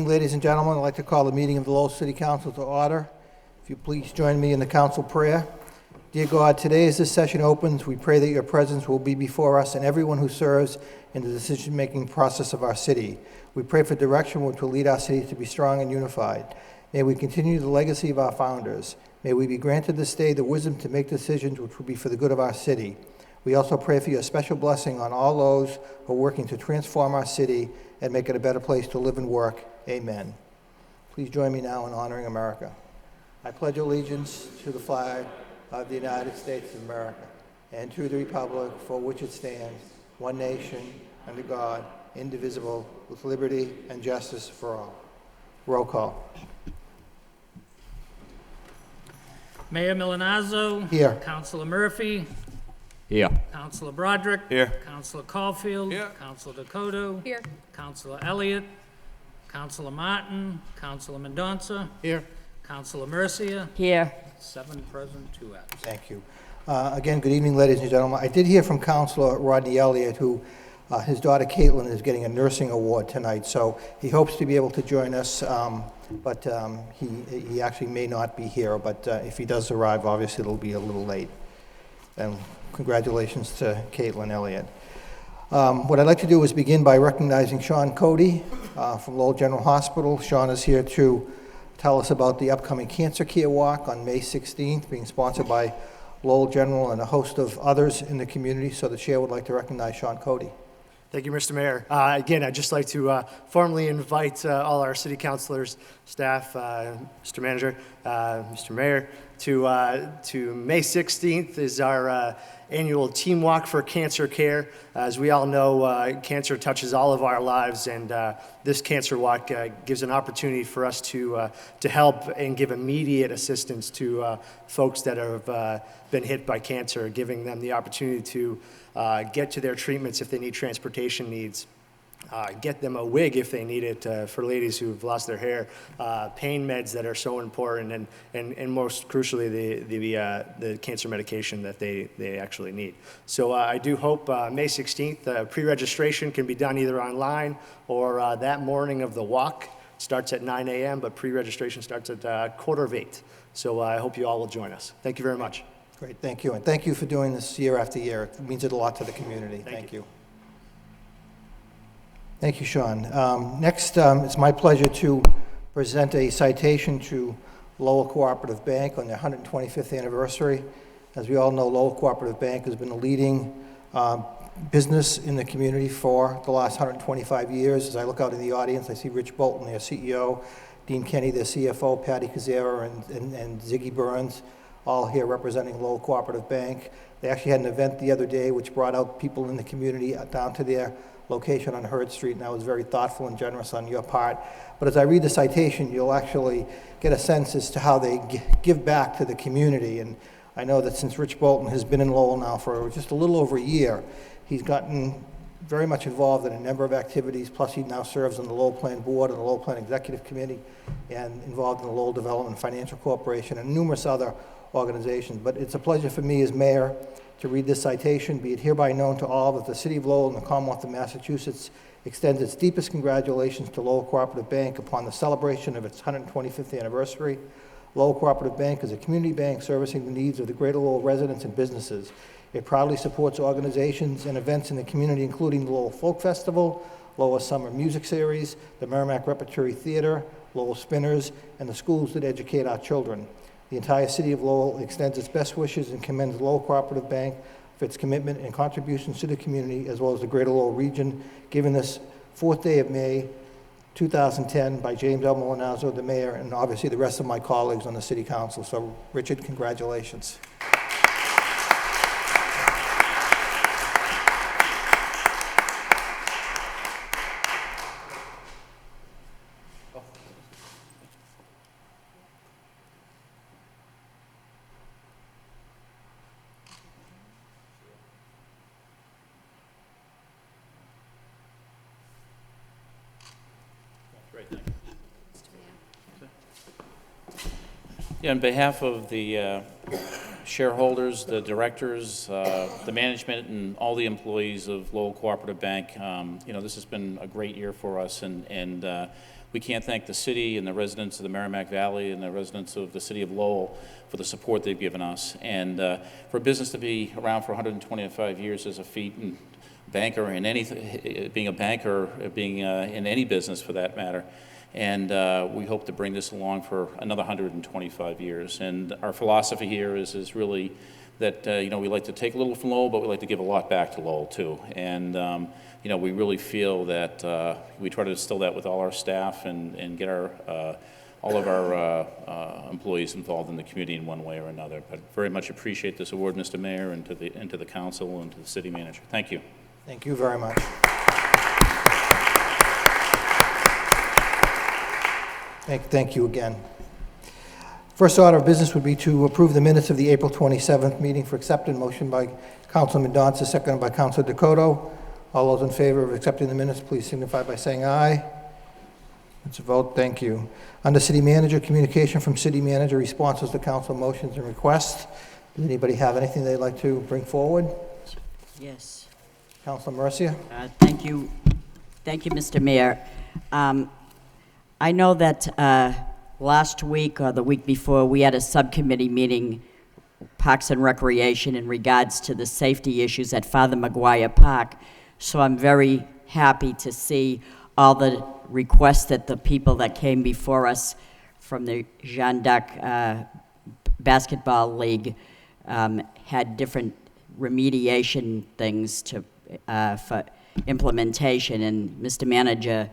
Ladies and gentlemen, I'd like to call the meeting of the Lowell City Council to order. If you please join me in the council prayer. Dear God, today as this session opens, we pray that your presence will be before us and everyone who serves in the decision-making process of our city. We pray for direction which will lead our city to be strong and unified. May we continue the legacy of our founders. May we be granted this day the wisdom to make decisions which will be for the good of our city. We also pray for your special blessing on all those who are working to transform our city and make it a better place to live and work. Amen. Please join me now in honoring America. I pledge allegiance to the flag of the United States of America and to the republic for which it stands, one nation, under God, indivisible, with liberty and justice for all. Roll call. Mayor Milanazzo. Here. Councilor Murphy. Here. Councilor Broderick. Here. Councilor Caulfield. Here. Councilor Dakota. Here. Councilor Elliott. Councilor Martin. Councilor Mendonça. Here. Councilor Mercia. Here. 7 present, 2 absent. Thank you. Again, good evening, ladies and gentlemen. I did hear from Councilor Rodney Elliott, who his daughter Caitlin is getting a nursing award tonight, so he hopes to be able to join us, but he actually may not be here, but if he does arrive, obviously it'll be a little late. And congratulations to Caitlin Elliott. What I'd like to do is begin by recognizing Sean Cody from Lowell General Hospital. Sean is here to tell us about the upcoming Cancer Care Walk on May 16th, being sponsored by Lowell General and a host of others in the community. So the chair would like to recognize Sean Cody. Thank you, Mr. Mayor. Again, I'd just like to formally invite all our city councilors, staff, Mr. Manager, Mr. Mayor, to May 16th is our annual Team Walk for Cancer Care. As we all know, cancer touches all of our lives, and this Cancer Walk gives an opportunity for us to help and give immediate assistance to folks that have been hit by cancer, giving them the opportunity to get to their treatments if they need transportation needs, get them a wig if they need it for ladies who've lost their hair, pain meds that are so important, and most crucially the cancer medication that they actually need. So I do hope May 16th, pre-registration can be done either online or that morning of the walk. It starts at 9 a.m., but pre-registration starts at 7:45. So I hope you all will join us. Thank you very much. Great, thank you. And thank you for doing this year after year. It means a lot to the community. Thank you. Thank you, Sean. Next, it's my pleasure to present a citation to Lowell Cooperative Bank on their 125th anniversary. As we all know, Lowell Cooperative Bank has been a leading business in the community for the last 125 years. As I look out in the audience, I see Rich Bolton, their CEO, Dean Kenny, their CFO, Patty Kazera, and Ziggy Burns, all here representing Lowell Cooperative Bank. They actually had an event the other day which brought out people in the community down to their location on Hurd Street, and that was very thoughtful and generous on your part. But as I read the citation, you'll actually get a sense as to how they give back to the community. And I know that since Rich Bolton has been in Lowell now for just a little over a year, he's gotten very much involved in a number of activities, plus he now serves on the Lowell Plan Board and the Lowell Plan Executive Committee, and involved in the Lowell Development Financial Corporation and numerous other organizations. But it's a pleasure for me as mayor to read this citation. Be it hereby known to all that the City of Lowell and the Commonwealth of Massachusetts extends its deepest congratulations to Lowell Cooperative Bank upon the celebration of its 125th anniversary. Lowell Cooperative Bank is a community bank servicing the needs of the greater Lowell residents and businesses. It proudly supports organizations and events in the community, including the Lowell Folk Festival, Lowell Summer Music Series, the Merrimack Repertory Theater, Lowell Spinners, and the schools that educate our children. The entire City of Lowell extends its best wishes and commends Lowell Cooperative Bank for its commitment and contributions to the community, as well as the greater Lowell region, given this 4th day of May, 2010, by James L. Milanazzo, the mayor, and obviously the rest of my colleagues on the City Council. So, Richard, congratulations. Yeah, on behalf of the shareholders, the directors, the management, and all the employees of Lowell Cooperative Bank, this has been a great year for us, and we can't thank the city and the residents of the Merrimack Valley and the residents of the city of Lowell for the support they've given us. And for a business to be around for 125 years is a feat, and banker in being a banker, being in any business for that matter. And we hope to bring this along for another 125 years. And our philosophy here is really that, we like to take a little from Lowell, but we like to give a lot back to Lowell too. And, we really feel that we try to instill that with all our staff and get all of our employees involved in the community in one way or another. But very much appreciate this award, Mr. Mayor, and to the council and to the city manager. Thank you. Thank you very much. Thank you again. First order of business would be to approve the minutes of the April 27th meeting for acceptance. Motion by Councilman Mendonça, seconded by Councilor Dakota. All those in favor of accepting the minutes, please signify by saying aye. It's a vote. Thank you. Under City Manager, communication from City Manager, responses to council motions and requests. Does anybody have anything they'd like to bring forward? Yes. Councilor Mercia? Thank you. Thank you, Mr. Mayor. I know that last week or the week before, we had a subcommittee meeting, Parks and Recreation, in regards to the safety issues at Father Maguire Park. So I'm very happy to see all the requests that the people that came before us from the Jeanne d'Arc Basketball League had different remediation things for implementation. And Mr. Manager,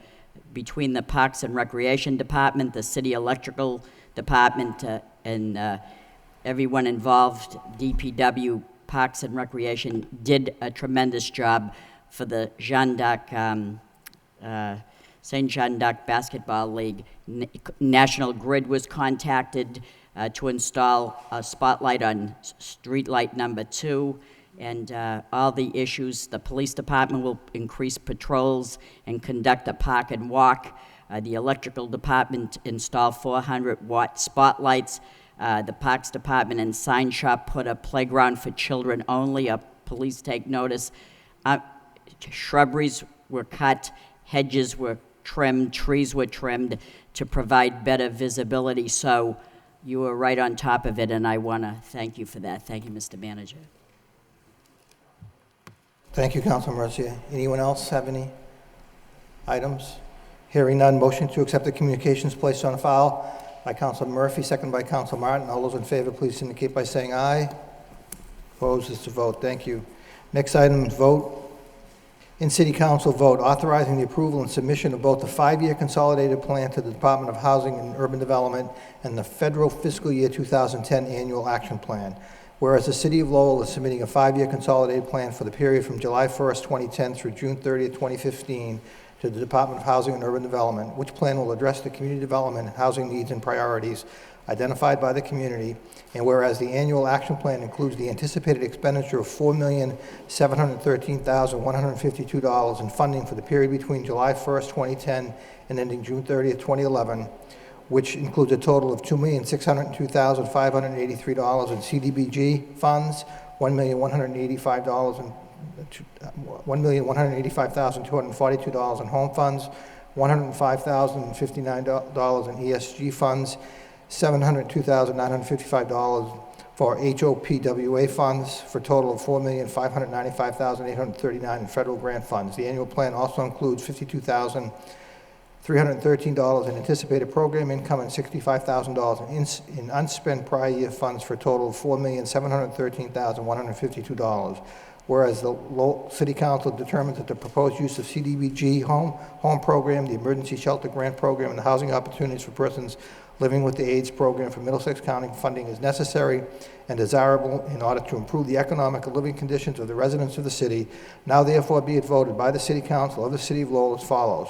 between the Parks and Recreation Department, the City Electrical Department, and everyone involved, DPW, Parks and Recreation, did a tremendous job for the Jeanne d'Arc, St. Jeanne d'Arc Basketball League. National Grid was contacted to install a spotlight on street light number 2, and all the issues. The police department will increase patrols and conduct a park and walk. The electrical department install 400-watt spotlights. The Parks Department and Sign Shop put a playground for children only. Police take notice. Shrubberies were cut, hedges were trimmed, trees were trimmed to provide better visibility. So you were right on top of it, and I want to thank you for that. Thank you, Mr. Manager. Thank you, Councilor Mercia. Anyone else have any items? Hearing none, motion to accept the communications placed on file by Councilor Murphy, second by Councilor Martin. All those in favor, please indicate by saying aye. Opposed, it's a vote. Thank you. Next item, vote. In City Council, vote authorizing the approval and submission of both the 5-year consolidated plan to the Department of Housing and Urban Development and the federal fiscal year 2010 annual action plan. Whereas the City of Lowell is submitting a 5-year consolidated plan for the period from July 1st, 2010 through June 30th, 2015 to the Department of Housing and Urban Development, which plan will address the community development, housing needs, and priorities identified by the community. And whereas the annual action plan includes the anticipated expenditure of $4,713,152 in funding for the period between July 1st, 2010 and ending June 30th, 2011, which includes a total of $2,602,583 in CDBG funds, $1,185,242 in home funds, $105,059 in ESG funds, $702,955 for HOPWA funds, for a total of $4,595,839 in federal grant funds. The annual plan also includes $52,313 in anticipated program income and $65,000 in unspent prior year funds, for a total of $4,713,152. Whereas the Lowell City Council determined that the proposed use of CDBG home program, the emergency shelter grant program, and the housing opportunities for persons living with the AIDS program for Middlesex County funding is necessary and desirable in order to improve the economic and living conditions of the residents of the city. Now therefore be it voted by the City Council of the City of Lowell as follows.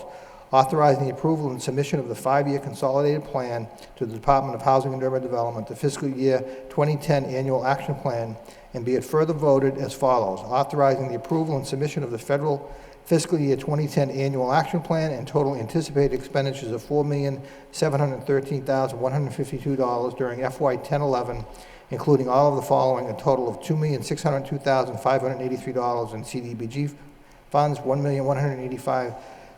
Authorizing the approval and submission of the 5-year consolidated plan to the Department of Housing and Urban Development, the fiscal year 2010 annual action plan, and be it further voted as follows. Authorizing the approval and submission of the federal fiscal year 2010 annual action plan and total anticipated expenditures of $4,713,152 during FY 10-11, including all of the following: a total of $2,602,583 in CDBG funds, $1,185,000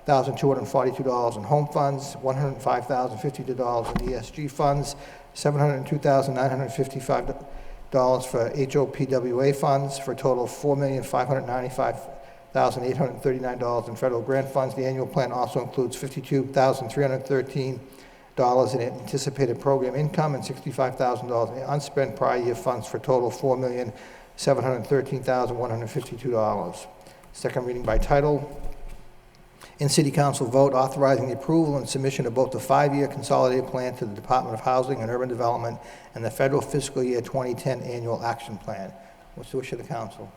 $1,242 in home funds, $105,052 in ESG funds, $702,955 for HOPWA funds, for a total of $4,595,839 in federal grant funds. The annual plan also includes $52,313 in anticipated program income and $65,000 in unspent prior year funds, for a total of $4,713,152. Second reading by title. In City Council vote authorizing the approval and submission of both the 5-year consolidated plan to the Department of Housing and Urban Development and the federal fiscal year 2010 annual action plan. What's the wish of the council?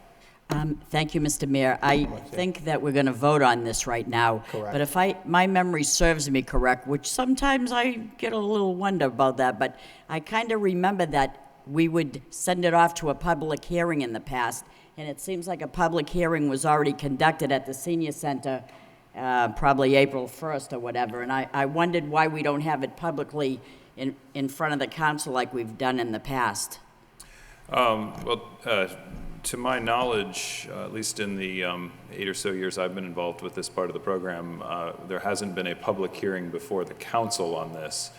Thank you, Mr. Mayor. I think that we're going to vote on this right now. Correct. But if my memory serves me correct, which sometimes I get a little wonder about that, but I kind of remember that we would send it off to a public hearing in the past, and it seems like a public hearing was already conducted at the senior center probably April 1st or whatever, and I wondered why we don't have it publicly in front of the council like we've done in the past. To my knowledge, at least in the 8 or so years I've been involved with this part of the program, there hasn't been a public hearing before the council on this,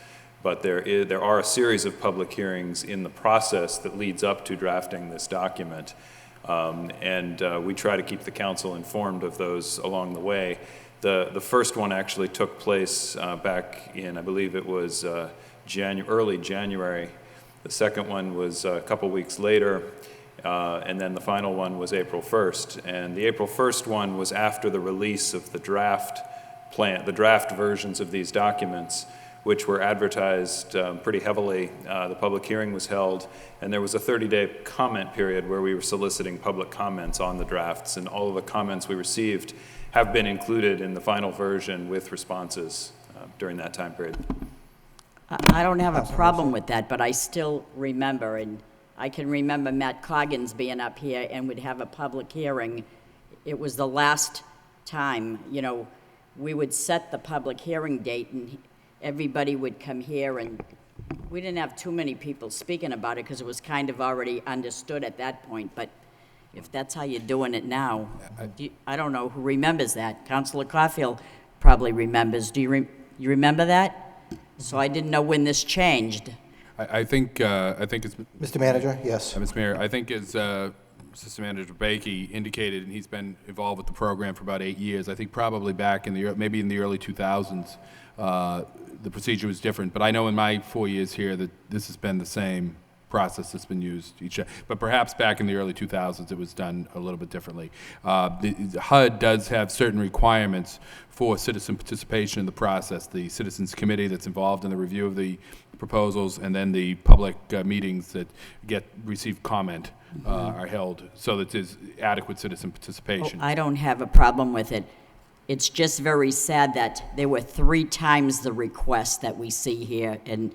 but there are a series of public hearings in the process that leads up to drafting this document, and we try to keep the council informed of those along the way. The first one actually took place back in, I believe it was early January. The second one was a couple weeks later. And then the final one was April 1st. And the April 1st one was after the release of the draft plan, the draft versions of these documents, which were advertised pretty heavily. The public hearing was held, and there was a 30-day comment period where we were soliciting public comments on the drafts, and all of the comments we received have been included in the final version with responses during that time period. I don't have a problem with that, but I still remember, and I can remember Matt Coggins being up here and would have a public hearing. It was the last time, we would set the public hearing date and everybody would come here, and we didn't have too many people speaking about it because it was kind of already understood at that point. But if that's how you're doing it now, I don't know who remembers that. Councilor Caulfield probably remembers. Do you remember that? So I didn't know when this changed. I think it's... Mr. Manager, yes. Mr. Mayor, I think as Assistant Manager Bakey indicated, and he's been involved with the program for about 8 years, I think probably back in maybe in the early 2000s, the procedure was different. But I know in my 4 years here that this has been the same process that's been used each year. But perhaps back in the early 2000s, it was done a little bit differently. The HUD does have certain requirements for citizen participation in the process. The Citizens Committee that's involved in the review of the proposals, and then the public meetings that receive comment are held so that there's adequate citizen participation. I don't have a problem with it. It's just very sad that there were 3 times the request that we see here, and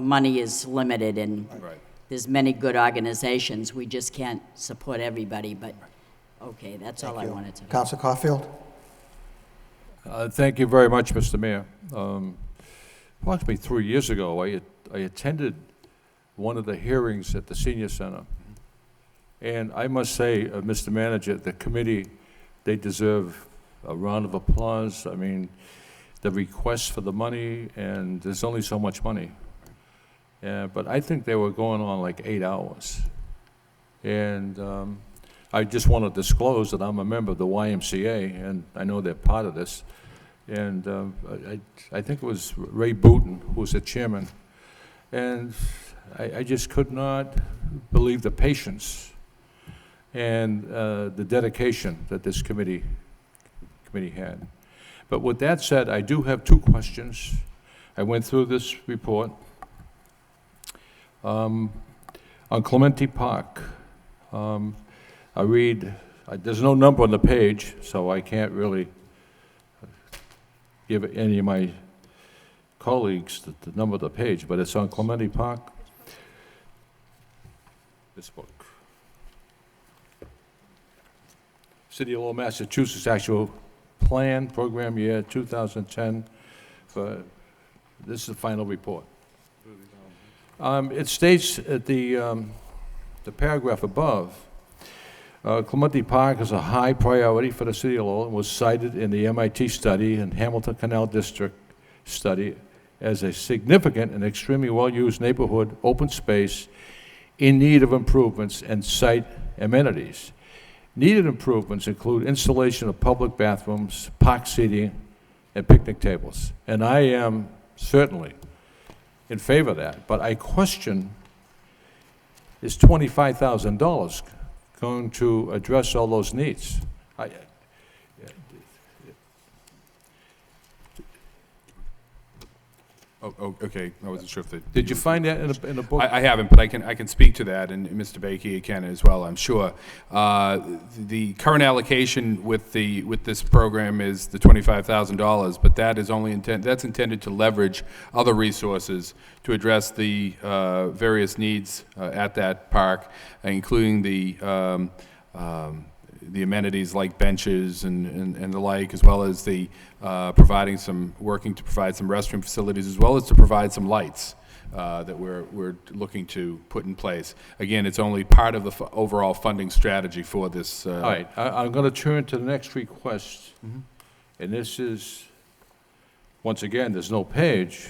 money is limited, and Right. there's many good organizations. We just can't support everybody, but okay, that's all I Thank you. wanted to know. Councilor Caulfield? Thank you very much, Mr. Mayor. Approximately 3 years ago, I attended one of the hearings at the Senior Center. And I must say, Mr. Manager, the committee, they deserve a round of applause. I mean, the request for the money, and there's only so much money. But I think they were going on like 8 hours. And I just want to disclose that I'm a member of the YMCA, and I know they're part of this. And I think it was Ray Booton who was the chairman. And I just could not believe the patience and the dedication that this committee had. But with that said, I do have 2 questions. I went through this report. On Clementi Park, I read, there's no number on the page, so I can't really give any of my colleagues the number of the page, but it's on Clementi Park. This book. City of Lowell, Massachusetts actual plan, program year 2010. This is the final report. It states at the paragraph above, Clementi Park is a high priority for the city of Lowell and was cited in the MIT study and Hamilton Canal District study as a significant and extremely well-used neighborhood open space in need of improvements and site amenities. Needed improvements include installation of public bathrooms, park seating, and picnic tables. And I am certainly in favor of that, but I question, is $25,000 going to address all those needs? Oh, okay, I wasn't sure if the... Did you find that in the book? I haven't, but I can speak to that, and Mr. Bakey can as well, I'm sure. The current allocation with this program is the $25,000, but that is only that's intended to leverage other resources to address the various needs at that park, including the amenities like benches and the like, as well as the working to provide some restroom facilities, as well as to provide some lights that we're looking to put in place. Again, it's only part of the overall funding strategy for this. All right, I'm going to turn to the next request, and this is, once again, there's no page,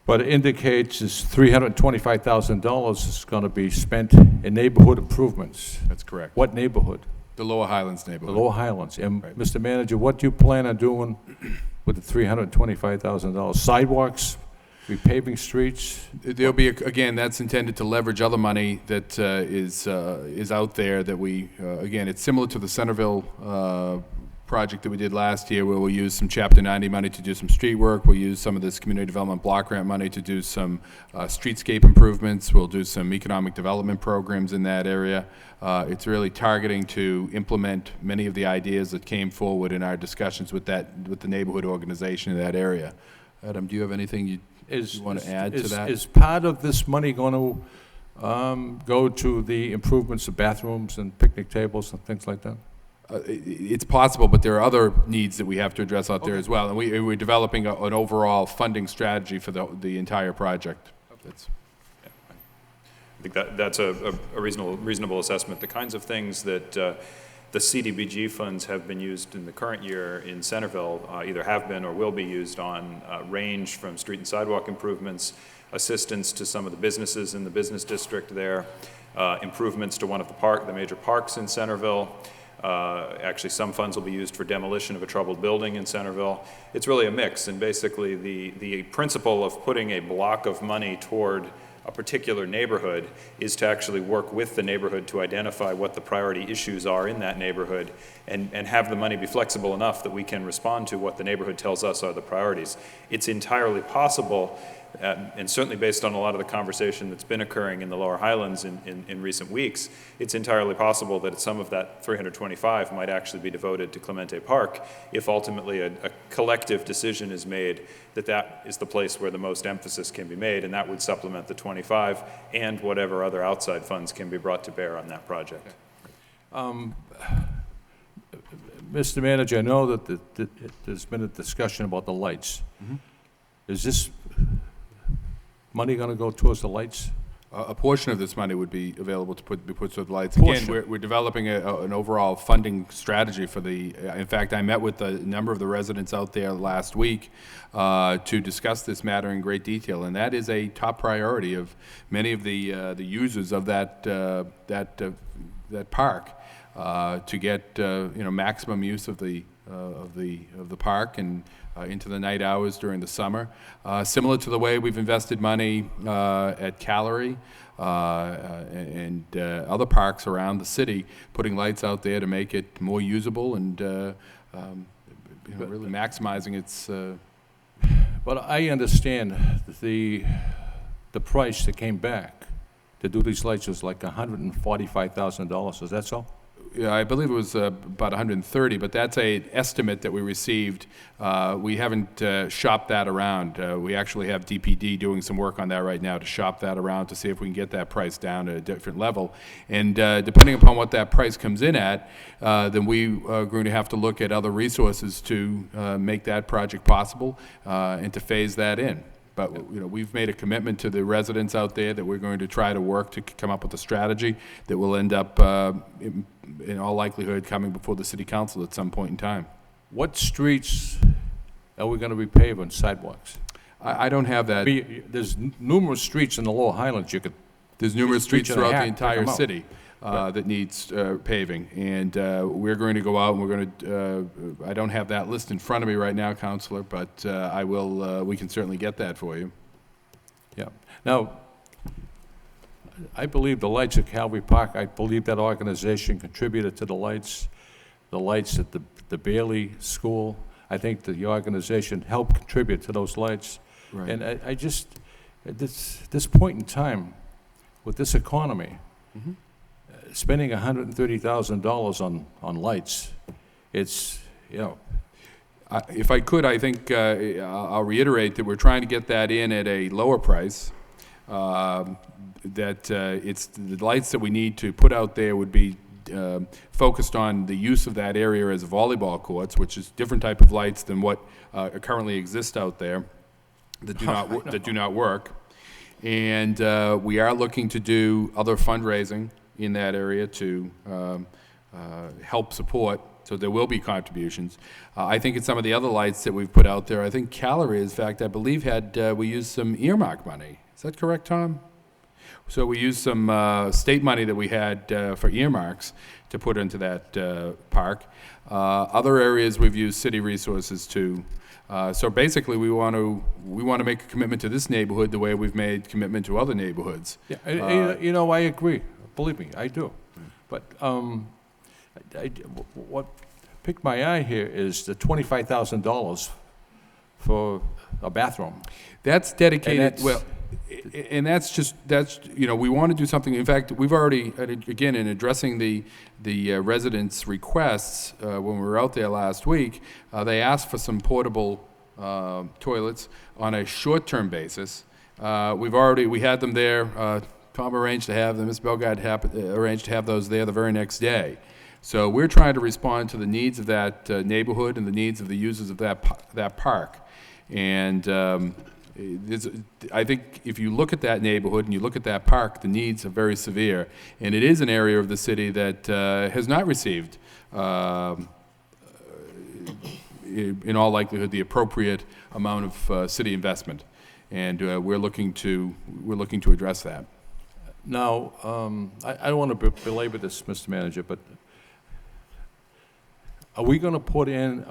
but it indicates is $325,000 is going to be spent in neighborhood improvements. That's correct. What neighborhood? The Lower Highlands The neighborhood. Lower Highlands. And Right. Mr. Manager, what do you plan on doing with the $325,000? Sidewalks, repaving streets? There'll be, again, that's intended to leverage other money that is out there that we, again, it's similar to the Centerville project that we did last year, where we'll use some Chapter 90 money to do some street work. We'll use some of this community development block grant money to do some streetscape improvements. We'll do some economic development programs in that area. It's really targeting to implement many of the ideas that came forward in our discussions with the neighborhood organization in that area. Adam, do you have anything you want to add to that? Is part of this money going to go to the improvements of bathrooms and picnic tables and things like that? It's possible, but there are other needs that we have to address out there as well. And we're developing an overall funding strategy for the entire project. I think that's a reasonable assessment. The kinds of things that the CDBG funds have been used in the current year in Centerville, either have been or will be used on, range from street and sidewalk improvements, assistance to some of the businesses in the business district there, improvements to one of the major parks in Centerville. Actually, some funds will be used for demolition of a troubled building in Centerville. It's really a mix, and basically the principle of putting a block of money toward a particular neighborhood is to actually work with the neighborhood to identify what the priority issues are in that neighborhood and have the money be flexible enough that we can respond to what the neighborhood tells us are the priorities. It's entirely possible, and certainly based on a lot of the conversation that's been occurring in the Lower Highlands in recent weeks, it's entirely possible that some of that 325 might actually be devoted to Clemente Park if ultimately a collective decision is made that is the place where the most emphasis can be made, and that would supplement the 25 and whatever other outside funds can be brought to bear on that project. Mr. Manager, I know that there's been a discussion about the lights. Is this money going to go towards the lights? A portion of this money would be available to be put toward the lights. Again, we're developing an overall funding strategy for in fact, I met with a number of the residents out there last week to discuss this matter in great detail, and that is a top priority of many of the users of that park to get maximum use of the park and into the night hours during the summer. Similar to the way we've invested money at Callery and other parks around the city, putting lights out there to make it more usable and really maximizing its... But I understand the price that came back to do these lights was like $145,000. Is that so? Yeah, I believe it was about 130, but that's an estimate that we received. We haven't shopped that around. We actually have DPD doing some work on that right now to shop that around to see if we can get that price down to a different level. And depending upon what that price comes in at, then we are going to have to look at other resources to make that project possible and to phase that in. But, you know, we've made a commitment to the residents out there that we're going to try to work to come up with a strategy that will end up, in all likelihood, coming before the city council at some point in time. What streets are we going to repave on sidewalks? I don't have that. There's numerous streets in the Lower Highlands you could, There's numerous streets Streets and a throughout the half, pick 'em entire out. city that needs paving. And we're going to go out and we're going to, I don't have that list in front of me right now, Counselor, but I will, we can certainly get that for you. yeah. Now, I believe the lights at Calvary Park, I believe that organization contributed to the lights at the Bailey School. I think the organization helped contribute to those lights. Right. And I just, at this point in time, with this economy, spending $130,000 on lights, it's, you know, If I could, I think I'll reiterate that we're trying to get that in at a lower price. That it's the lights that we need to put out there would be focused on the use of that area as volleyball courts, which is different type of lights than what currently exist out there that do not work. And we are looking to do other fundraising in that area to help support. So there will be contributions. I think in some of the other lights that we've put out there, I think Calorie, in fact, I believe we used some earmark money. Is that correct, Tom? So we used some state money that we had for earmarks to put into that park. Other areas we've used city resources to. So basically, we want to make a commitment to this neighborhood the way we've made commitment to other neighborhoods. yeah, you know, I agree. Believe me, I do. But what piqued my eye here is the $25,000 for a bathroom. That's dedicated, And well, and that's, you know, we want to do something. In fact, we've already, again, in addressing the residents' requests, when we were out there last week, they asked for some portable toilets on a short-term basis. We had them there. Tom arranged to have them, Ms. Belgard arranged to have those there the very next day. So we're trying to respond to the needs of that neighborhood and the needs of the users of that park. And I think if you look at that neighborhood and you look at that park, the needs are very severe. And it is an area of the city that has not received, in all likelihood, the appropriate amount of city investment. And we're looking to address that. Now, I don't want to belabor this, Mr. Manager, but are we going to put in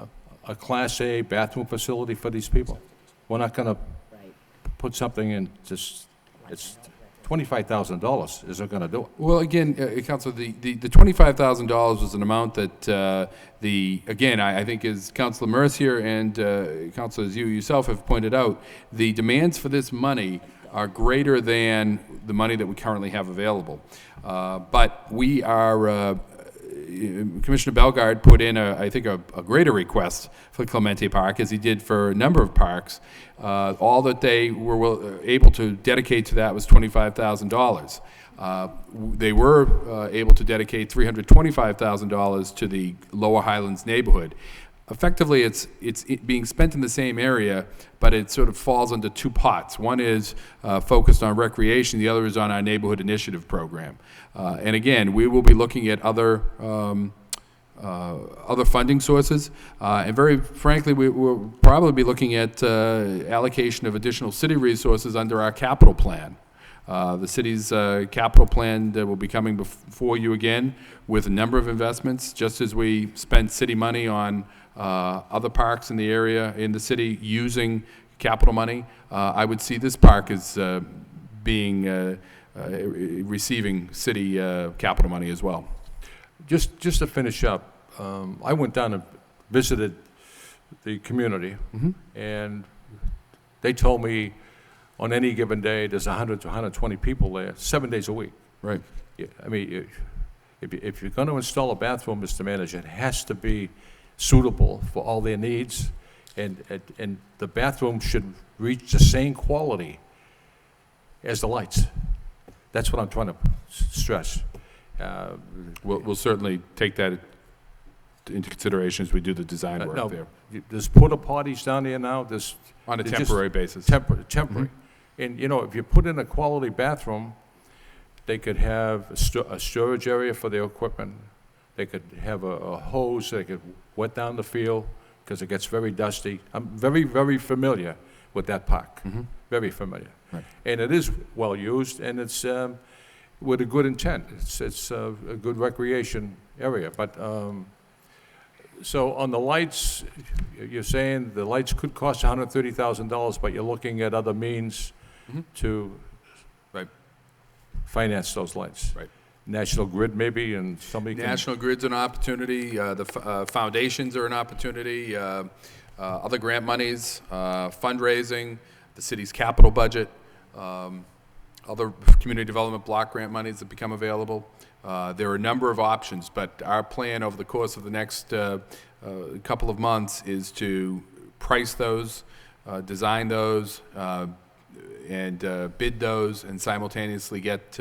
a Class A bathroom facility for these people? We're not going to put something in, just, it's $25,000 isn't going to do it. Well, again, Councilor, the $25,000 was an amount that again, I think as Councilor Mercier and Councilor, as you yourself have pointed out, the demands for this money are greater than the money that we currently have available. But we are, Commissioner Belgard put in, I think, a greater request for Clemente Park, as he did for a number of parks. All that they were able to dedicate to that was $25,000. They were able to dedicate $325,000 to the Lower Highlands neighborhood. Effectively, it's being spent in the same area, but it sort of falls into two pots. One is focused on recreation, the other is on our neighborhood initiative program. And again, we will be looking at other funding sources, and very frankly, we'll probably be looking at allocation of additional city resources under our capital plan. The city's capital plan that will be coming before you again with a number of investments, just as we spend city money on other parks in the area, in the city, using capital money. I would see this park as receiving city capital money as well. Just to finish up, I went down and visited the community, and they told me on any given day there's 100 to 120 people there, 7 days a week. Right. Yeah, I mean, if you're going to install a bathroom, Mr. Manager, it has to be suitable for all their needs, and the bathroom should reach the same quality as the lights. That's what I'm trying to stress. We'll certainly take that into consideration as we do the design work No, there, there's porta potties down there now, there's. on a they're just temporary basis. Temporary. And, you know, if you put in a quality bathroom, they could have a storage area for their equipment. They could have a hose, they could wet down the field, because it gets very dusty. I'm very, very familiar with that park. Very familiar. Right. And it is well-used, and it's with a good intent. It's a good recreation area. But, so on the lights, you're saying the lights could cost $130,000, but you're looking at other means to Right. finance those lights. Right. National Grid maybe, and somebody can... National Grid's an opportunity, foundations are an opportunity, other grant monies, fundraising, the city's capital budget, other community development block grant monies that become available. There are a number of options, but our plan over the course of the next couple of months is to price those, design those, and bid those, and simultaneously get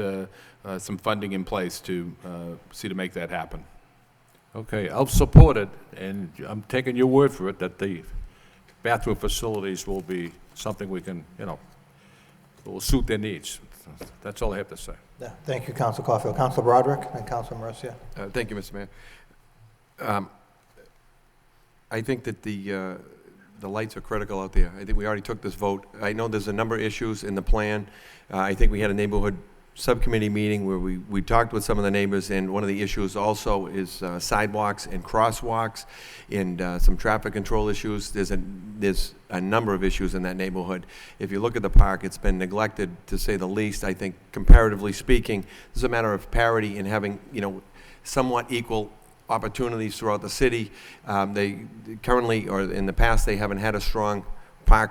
some funding in place to see to make that happen. Okay, I'll support it, and I'm taking your word for it that the bathroom facilities will be something we can, you know, will suit their needs. That's all I have to say. Yeah, thank you, Council Caulfield. Council Broderick and Council Mercia. Thank you, Mr. Mayor. I think that the lights are critical out there. I think we already took this vote. I know there's a number of issues in the plan. I think we had a neighborhood subcommittee meeting where we talked with some of the neighbors, and one of the issues also is sidewalks and crosswalks and some traffic control issues. There's a number of issues in that neighborhood. If you look at the park, it's been neglected, to say the least. I think, comparatively speaking, it's a matter of parity and having, you know, somewhat equal opportunities throughout the city. They currently, or in the past, they haven't had a strong park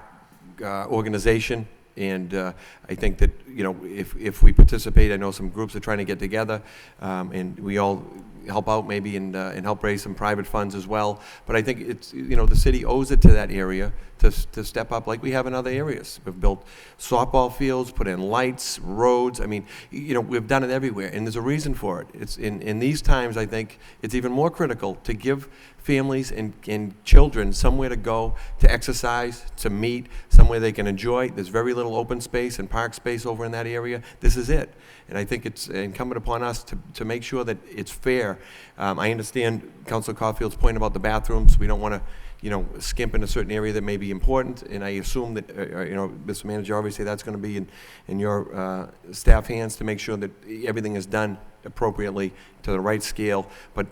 organization. And I think that, you know, if we participate, I know some groups are trying to get together, and we all help out maybe and help raise some private funds as well. But I think it's, you know, the city owes it to that area to step up like we have in other areas. We've built softball fields, put in lights, roads. I mean, you know, we've done it everywhere, and there's a reason for it. It's in these times, I think it's even more critical to give families and children somewhere to go, to exercise, to meet, somewhere they can enjoy. There's very little open space and park space over in that area. This is it. And I think it's incumbent upon us to make sure that it's fair. I understand Councilor Caulfield's point about the bathrooms. We don't want to, you know, skimp in a certain area that may be important, and I assume that, you know, Mr. Manager, obviously that's going to be in your staff hands to make sure that everything is done appropriately to the right scale. But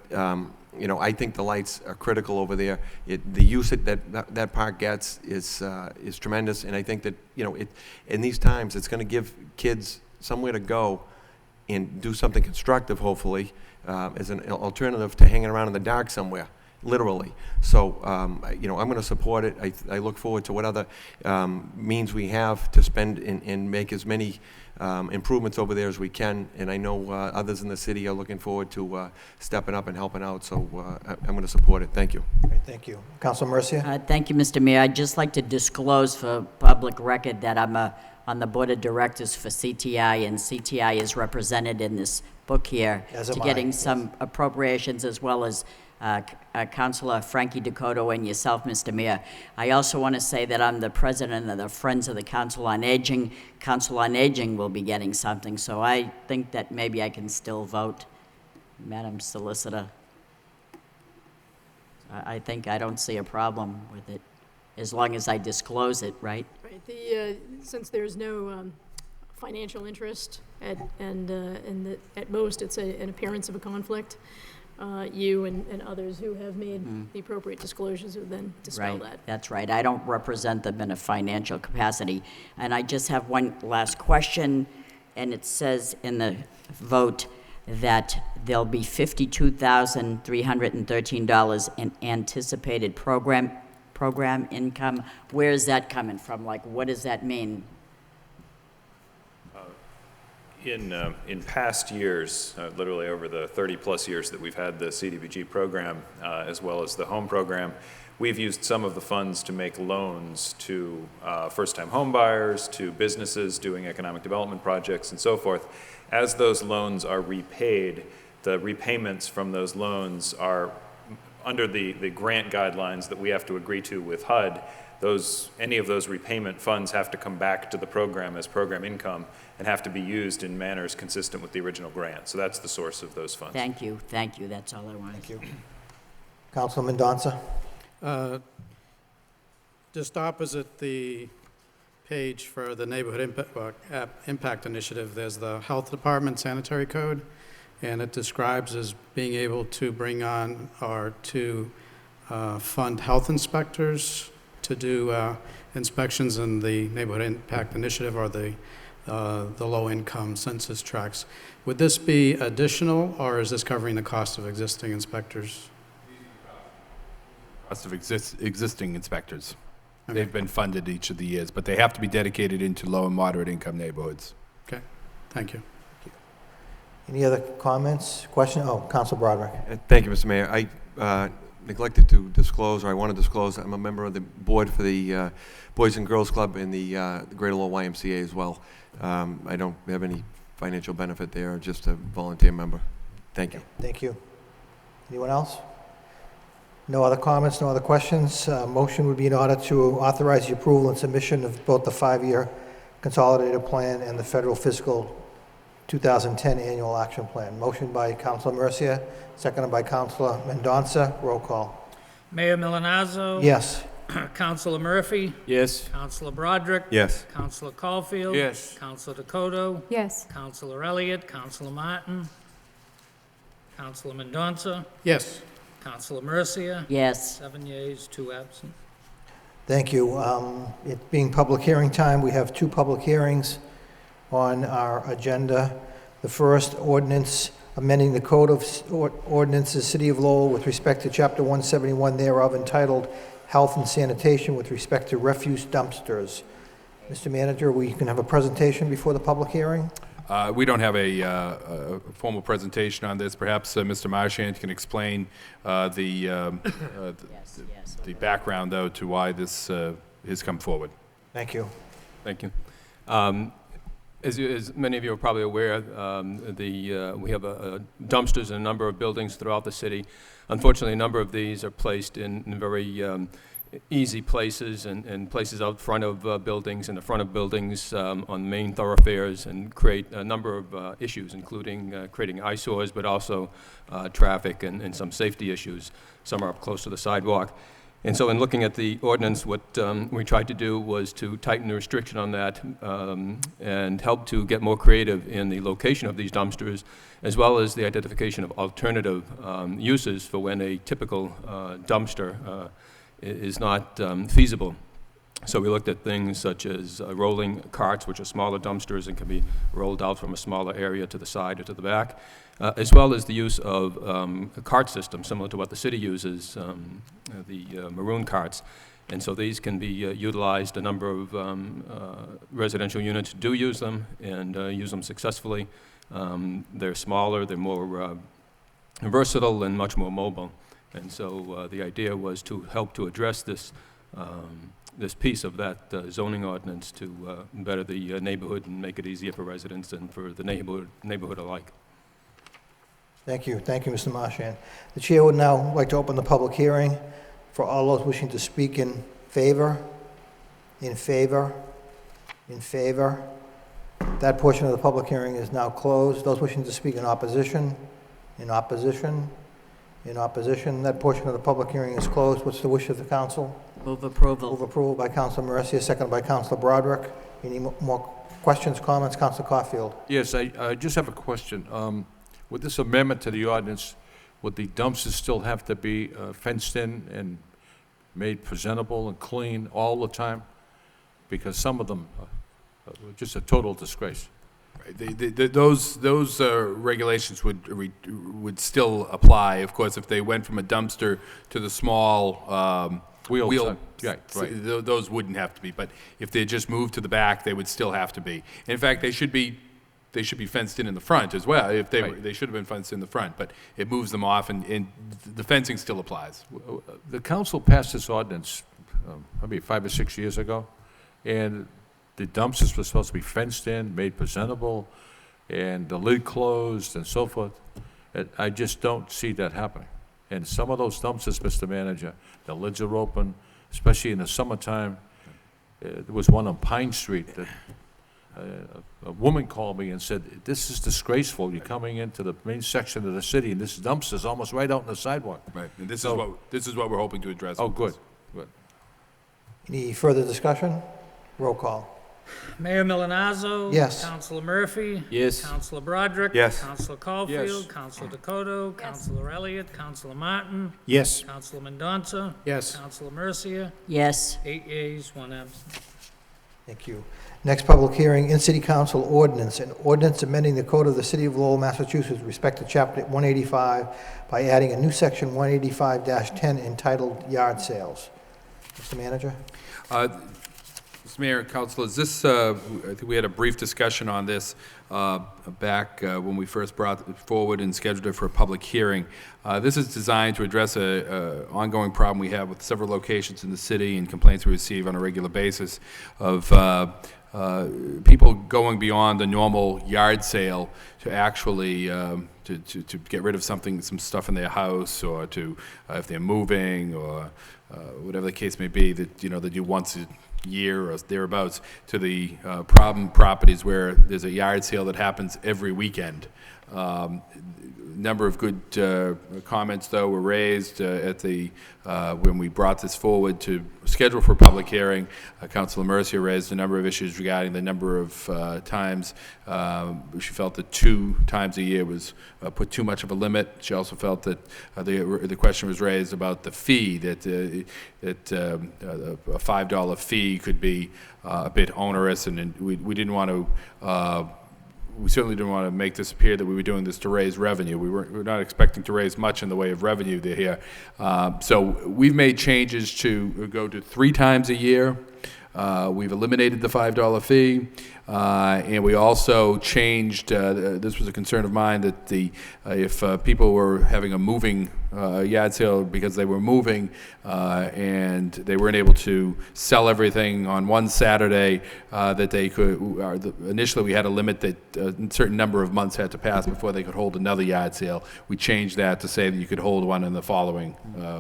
you know, I think the lights are critical over there. The use that park gets is tremendous, and I think that, you know, in these times, it's going to give kids somewhere to go and do something constructive, hopefully, as an alternative to hanging around in the dark somewhere, literally. So, you know, I'm going to support it. I look forward to what other means we have to spend and make as many improvements over there as we can, and I know others in the city are looking forward to stepping up and helping out, so I'm going to support it. Thank you. Great, thank you. Council Mercia? Thank you, Mr. Mayor. I'd just like to disclose for public record that I'm on the board of directors for CTI, and CTI is represented in this book here As to am I, getting yes. some appropriations, as well as Councilor Frankie Dakota and yourself, Mr. Mayor. I also want to say that I'm the president of the Friends of the Council on Aging. Council on Aging will be getting something, so I think that maybe I can still vote, Madam Solicitor. I think I don't see a problem with it, as long as I disclose it, right? Right. Since there's no financial interest, and at most it's an appearance of a conflict, you and others who have made the appropriate disclosures would then dispel that. That's right. I don't represent them in a financial capacity. And I just have one last question, and it says in the vote that there'll be $52,313 in anticipated program income. Where is that coming from? Like, what does that mean? In past years, literally over the 30-plus years that we've had the CDBG program, as well as the home program, we've used some of the funds to make loans to first-time home buyers, to businesses doing economic development projects, and so forth. As those loans are repaid, the repayments from those loans are under the grant guidelines that we have to agree to with HUD, any of those repayment funds have to come back to the program as program income and have to be used in manners consistent with the original grant. So that's the source of those funds. Thank you, that's all I wanted. Thank you. Councilman Mendoza? Just opposite the page for the Neighborhood Impact Initiative, there's the Health Department Sanitary Code, and it describes as being able to bring on or to fund health inspectors to do inspections in the Neighborhood Impact Initiative or the low-income census tracts. Would this be additional, or is this covering the cost of existing inspectors? Cost of existing inspectors. Okay. They've been funded each of the years, but they have to be dedicated into low and moderate income neighborhoods. Okay, thank you. Any other comments, questions? Oh, Council Broderick. Thank you, Mr. Mayor. I neglected to disclose, or I want to disclose, I'm a member of the board for the Boys and Girls Club in the Greater Lowell YMCA as well. I don't have any financial benefit there, just a volunteer member. Thank you. Thank you. Anyone else? No other comments, no other questions? Motion would be in order to authorize the approval and submission of both the 5-year consolidated plan and the federal fiscal 2010 annual action plan. Motion by Councilor Mercia, seconded by Councilor Mendoza. Roll call. Mayor Milonazo. Yes. Councilor Murphy. Yes. Councilor Broderick. Yes. Councilor Caulfield. Yes. Councilor Dakota. Yes. Councilor Elliott. Councilor Martin. Councilor Mendoza. Yes. Councilor Mercia. Yes, 7 yeas, 2 absent. Thank you. It being public hearing time, we have 2 public hearings on our agenda. The first, ordinance amending the Code of Ordinances, City of Lowell, with respect to Chapter 171 thereof, entitled Health and Sanitation, with respect to refuse dumpsters. Mr. Manager, we can have a presentation before the public hearing? We don't have a formal presentation on this. Perhaps Mr. Marchand can explain the background, though, to why this has come forward. Thank you. Thank you. As many of you are probably aware, we have dumpsters in a number of buildings throughout the city. Unfortunately, a number of these are placed in very easy places and places out front of buildings, in the front of buildings, on main thoroughfares, and create a number of issues, including creating eyesores, but also traffic and some safety issues. Some are up close to the sidewalk. And so in looking at the ordinance, what we tried to do was to tighten the restriction on that and help to get more creative in the location of these dumpsters, as well as the identification of alternative uses for when a typical dumpster is not feasible. So we looked at things such as rolling carts, which are smaller dumpsters and can be rolled out from a smaller area to the side or to the back, as well as the use of a cart system similar to what the city uses, the maroon carts. And so these can be utilized. A number of residential units do use them and use them successfully. They're smaller, they're more versatile, and much more mobile. And so the idea was to help to address this this piece of that zoning ordinance to better the neighborhood and make it easier for residents and for the neighborhood alike. Thank you, Mr. Marchand. The chair would now like to open the public hearing for all those wishing to speak in favor, in favor, in favor. That portion of the public hearing is now closed. Those wishing to speak in opposition, in opposition, in opposition. That portion of the public hearing is closed. What's the wish of the council? move approval. Move approval by Councilor Mercia, seconded by Councilor Broderick. Any more questions, comments? Councilor Caulfield. Yes, I just have a question. With this amendment to the ordinance, would the dumpsters still have to be fenced in and made presentable and clean all the time? Because some of them are just a total disgrace. Those regulations would still apply, of course, if they went from a dumpster to the small wheel. Yeah, right. Those wouldn't have to be, but if they just moved to the back, they would still have to be. In fact, they should be fenced in the front as well. If they Right. they should have been fenced in the front, but it moves them off, and the fencing still applies. The council passed this ordinance maybe 5 or 6 years ago, and the dumpsters were supposed to be fenced in, made presentable, and the lid closed and so forth. I just don't see that happening. And some of those dumpsters, Mr. Manager, the lids are open, especially in the summertime. There was one on Pine Street that a woman called me and said, "This is disgraceful. You're coming into the main section of the city, and this dumpster's almost right out on the sidewalk." Right, and this So- is what we're hoping to address. Oh, with good, this. good. Any further discussion? Roll call. Mayor Milonazo. Yes. Councilor Murphy. Yes. Councilor Broderick. Yes. Councilor Caulfield. Councilor Dakota. Councilor Elliott. Councilor Martin. Yes. Councilor Mendonça. Yes. Councilor Mercia. Yes. 8 yeas, 1 absent. Thank you. Next public hearing, in-city council ordinance, an ordinance amending the code of the city of Lowell, Massachusetts, with respect to chapter 185 by adding a new section 185-10 entitled Yard Sales. Mr. Manager? Mr. Mayor, Councilors, this, I think we had a brief discussion on this back when we first brought it forward and scheduled it for a public hearing. This is designed to address a ongoing problem we have with several locations in the city and complaints we receive on a regular basis of people going beyond the normal yard sale to actually to get rid of some stuff in their house, or to if they're moving, or whatever the case may be, that that you once a year or thereabouts, to the problem properties where there's a yard sale that happens every weekend. Number of good comments, though, were raised at the when we brought this forward to schedule for public hearing. Councilor Mercia raised a number of issues regarding the number of times. She felt that 2 times a year was put too much of a limit. She also felt that the question was raised about the fee, that a $5 fee could be a bit onerous, and we didn't want to. We certainly didn't want to make this appear that we were doing this to raise revenue. We were not expecting to raise much in the way of revenue here. So we've made changes to go to 3 times a year. We've eliminated the $5 fee, and we also changed, this was a concern of mine, that if people were having a moving yard sale because they were moving and they weren't able to sell everything on one Saturday, that they could, initially we had a limit that a certain number of months had to pass before they could hold another yard sale. We changed that to say that you could hold one in the following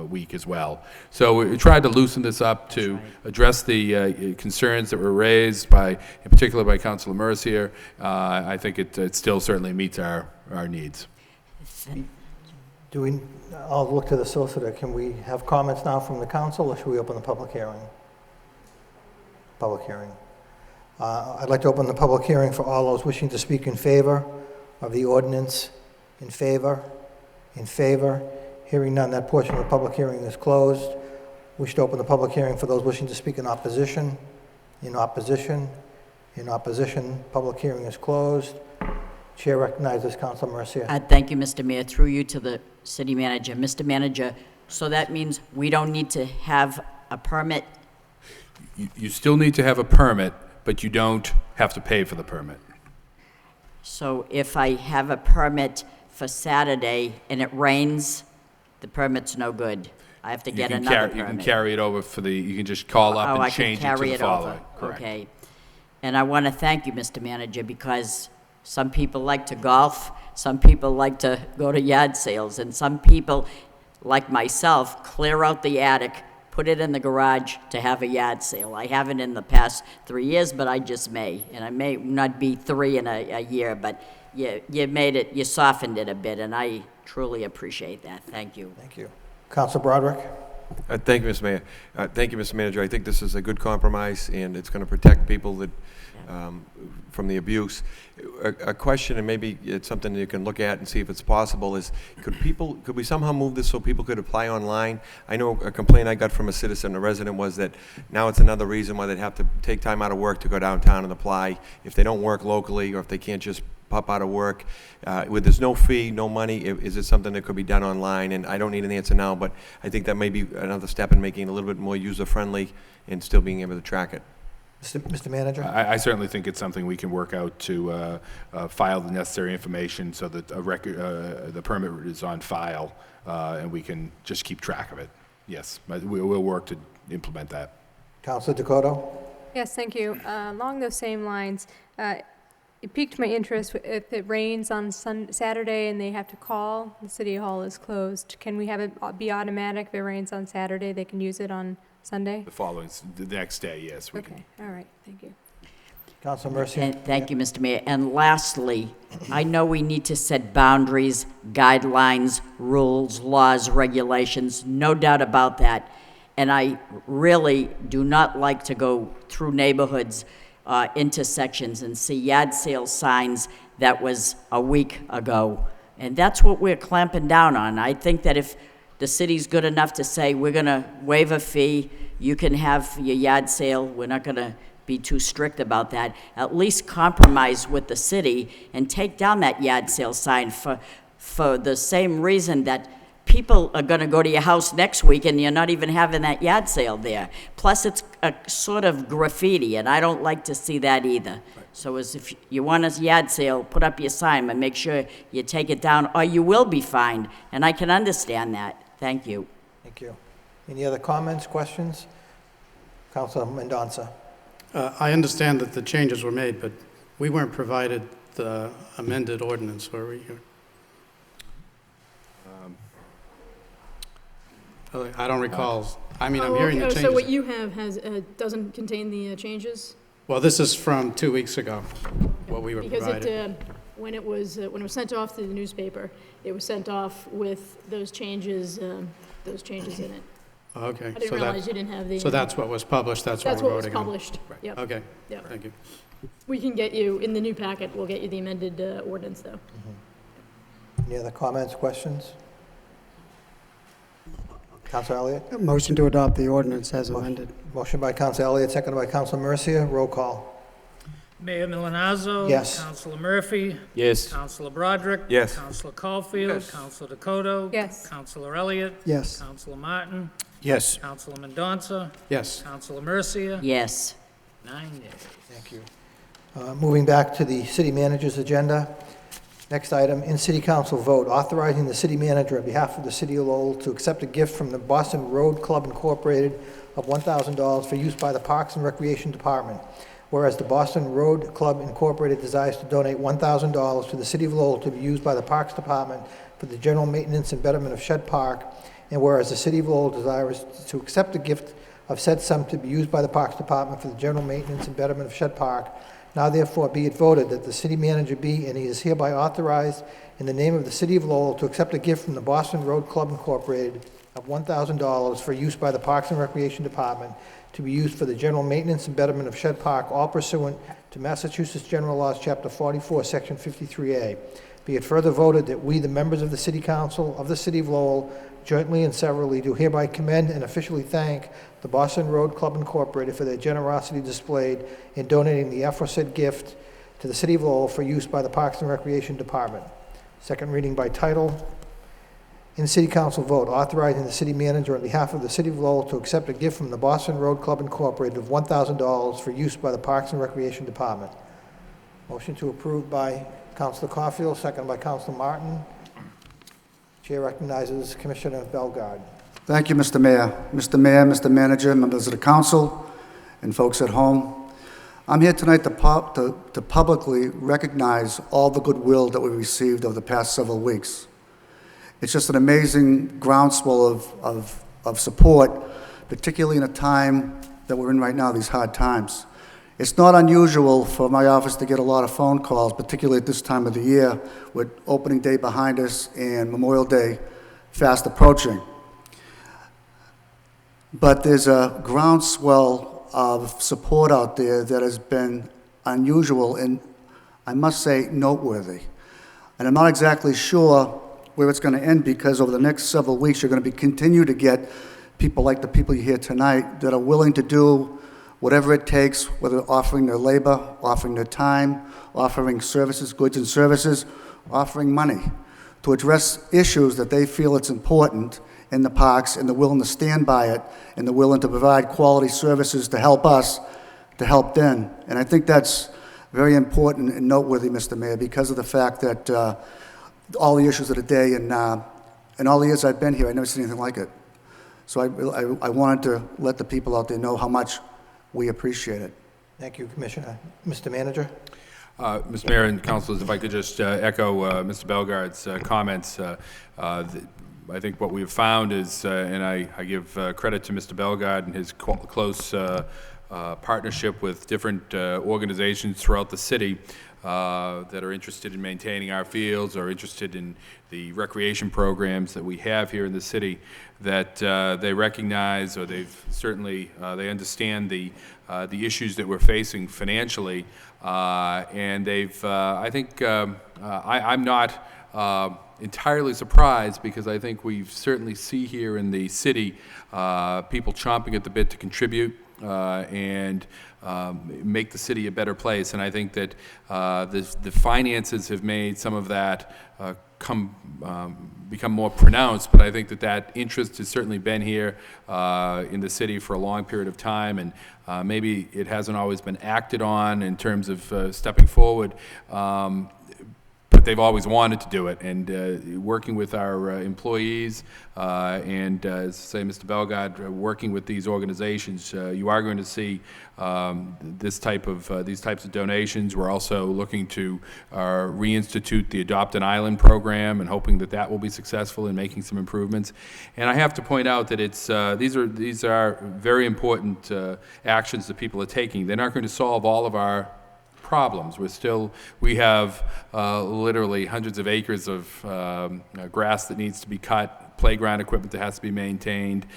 week as well. So we tried to loosen this up to address the concerns that were raised in particular by Councilor Mercier. I think it still certainly meets our needs. I'll look to the solicitor. Can we have comments now from the council, or should we open the public hearing? Public hearing. I'd like to open the public hearing for all those wishing to speak in favor of the ordinance. In favor? In favor? Hearing none, that portion of the public hearing is closed. Wish to open the public hearing for those wishing to speak in opposition. In opposition? In opposition. Public hearing is closed. Chair recognizes Councilor Mercia. Thank you, Mr. Mayor. Through you to the city manager. Mr. Manager, so that means we don't need to have a permit? You still need to have a permit, but you don't have to pay for the permit. So if I have a permit for Saturday and it rains, the permit's no good? I have to get another permit? You can carry it over you can just call up and change it to the following. Correct. Okay. And I want to thank you, Mr. Manager, because some people like to golf, some people like to go to yard sales, and some people, like myself, clear out the attic, put it in the garage to have a yard sale. I haven't in the past 3 years, but I just may. And I may not be 3 in a year, but you made it, you softened it a bit, and I truly appreciate that. Thank you. Thank you. Councilor Broderick? Thank you, Mr. Mayor. Thank you, Mr. Manager. I think this is a good compromise, and it's going to protect people that, from the abuse. A question, and maybe it's something you can look at and see if it's possible, is could we somehow move this so people could apply online? I know a complaint I got from a citizen, a resident, was that now it's another reason why they'd have to take time out of work to go downtown and apply if they don't work locally, or if they can't just pop out of work. There's no fee, no money, is it something that could be done online? And I don't need an answer now, but I think that may be another step in making it a little bit more user-friendly and still being able to track it. Mr. Manager? I certainly think it's something we can work out to file the necessary information so that the permit is on file, and we can just keep track of it. Yes, we'll work to implement that. Councilor Dakota? Yes, thank you. Along those same lines, it piqued my interest. If it rains on Saturday and they have to call, the city hall is closed. Can we have it be automatic? If it rains on Saturday, they can use it on Sunday? The next day, yes, we can. Okay, all right, thank you. Council Mercia. And thank you, Mr. Mayor. And lastly, I know we need to set boundaries, guidelines, rules, laws, regulations, no doubt about that. And I really do not like to go through neighborhoods, intersections, and see yard sale signs that was a week ago. And that's what we're clamping down on. I think that if the city's good enough to say, we're gonna waive a fee, you can have your yard sale, we're not gonna be too strict about that, at least compromise with the city and take down that yard sale sign for the same reason that people are going to go to your house next week and you're not even having that yard sale there. Plus, it's a sort of graffiti, and I don't like to see that either. Right. So as if you want a yard sale, put up your sign, but make sure you take it down or you will be fined, and I can understand that. Thank you. Thank you. Any other comments, questions? Councilor Mendonça. I understand that the changes were made, but we weren't provided the amended ordinance, were we? I don't recall. I mean, I'm hearing the changes. So what you have doesn't contain the changes? Well, this is from 2 weeks ago, what we were provided. Because when it was sent off to the newspaper, it was sent off with those changes in it. Okay. I didn't realize you didn't have the. So that's what was published, that's what we're voting on? That's what was published, yep. Okay, Yep. thank you. We can get you, in the new packet, we'll get you the amended ordinance, though. Any other comments, questions? Councilor Elliott? Motion to adopt the ordinance as amended. Motion by Councilor Elliott, seconded by Councilor Mercia. Roll call. Mayor Milanazzo. Yes. Councilor Murphy. Yes. Councilor Broderick. Yes. Councilor Caulfield. Yes. Councilor Dakota. Yes. Councilor Elliott. Yes. Councilor Martin. Yes. Councilor Mendonça. Yes. Councilor Mercia. Yes. 9 days. Thank you. Moving back to the city manager's agenda. Next item, in city council vote, authorizing the city manager on behalf of the city of Lowell to accept a gift from the Boston Road Club Incorporated of $1,000 for use by the Parks and Recreation Department. Whereas the Boston Road Club Incorporated desires to donate $1,000 to the city of Lowell to be used by the Parks Department for the general maintenance and betterment of Shed Park. And whereas the city of Lowell desires to accept a gift of said sum to be used by the Parks Department for the general maintenance and betterment of Shed Park, now therefore be it voted that the city manager be and he is hereby authorized in the name of the city of Lowell to accept a gift from the Boston Road Club Incorporated of $1,000 for use by the Parks and Recreation Department to be used for the general maintenance and betterment of Shed Park, all pursuant to Massachusetts General Laws, Chapter 44, Section 53A. Be it further voted that we, the members of the City Council of the City of Lowell, jointly and severally, do hereby commend and officially thank the Boston Road Club Incorporated for their generosity displayed in donating the aforesaid gift to the City of Lowell for use by the Parks and Recreation Department. Second reading by title. In City Council vote, authorizing the city manager on behalf of the City of Lowell to accept a gift from the Boston Road Club Incorporated of $1,000 for use by the Parks and Recreation Department. Motion to approve by Councilor Caulfield, second by Councilor Martin. Chair recognizes Commissioner Bellegarde. Thank you, Mr. Mayor. Mr. Mayor, Mr. Manager, members of the council, and folks at home. I'm here tonight to publicly recognize all the goodwill that we received over the past several weeks. It's just an amazing groundswell of support, particularly in a time that we're in right now, these hard times. It's not unusual for my office to get a lot of phone calls, particularly at this time of the year, with opening day behind us and Memorial Day fast approaching. But there's a groundswell of support out there that has been unusual and, I must say, noteworthy. And I'm not exactly sure where it's going to end, because over the next several weeks you're going to continue to get people like the people you hear tonight that are willing to do whatever it takes, whether offering their labor, offering their time, offering services, goods and services, offering money to address issues that they feel it's important in the parks, and they're willing to stand by it, and they're willing to provide quality services to help us, to help them. And I think that's very important and noteworthy, Mr. Mayor, because of the fact that all the issues of the day, and all the years I've been here, I've never seen anything like it. So I wanted to let the people out there know how much we appreciate it. Thank you, Commissioner. Mr. Manager? Mr. Mayor and councilors, if I could just echo Mr. Bellegarde's comments. I think what we've found is, and I give credit to Mr. Bellegarde and his close partnership with different organizations throughout the city that are interested in maintaining our fields or interested in the recreation programs that we have here in the city, that they recognize, or they've certainly they understand the issues that we're facing financially, and they've I think I'm not entirely surprised, because I think we certainly see here in the city people chomping at the bit to contribute and make the city a better place. And I think that the finances have made some of that become more pronounced, but I think that interest has certainly been here in the city for a long period of time, and maybe it hasn't always been acted on in terms of stepping forward. But they've always wanted to do it, and working with our employees and, as say, Mr. Bellegarde, working with these organizations, you are going to see these types of donations. We're also looking to reinstitute the Adopt an Island program, and hoping that will be successful in making some improvements. And I have to point out that these are very important actions that people are taking. They're not going to solve all of our problems. We have literally hundreds of acres of grass that needs to be cut, playground equipment that has to be maintained,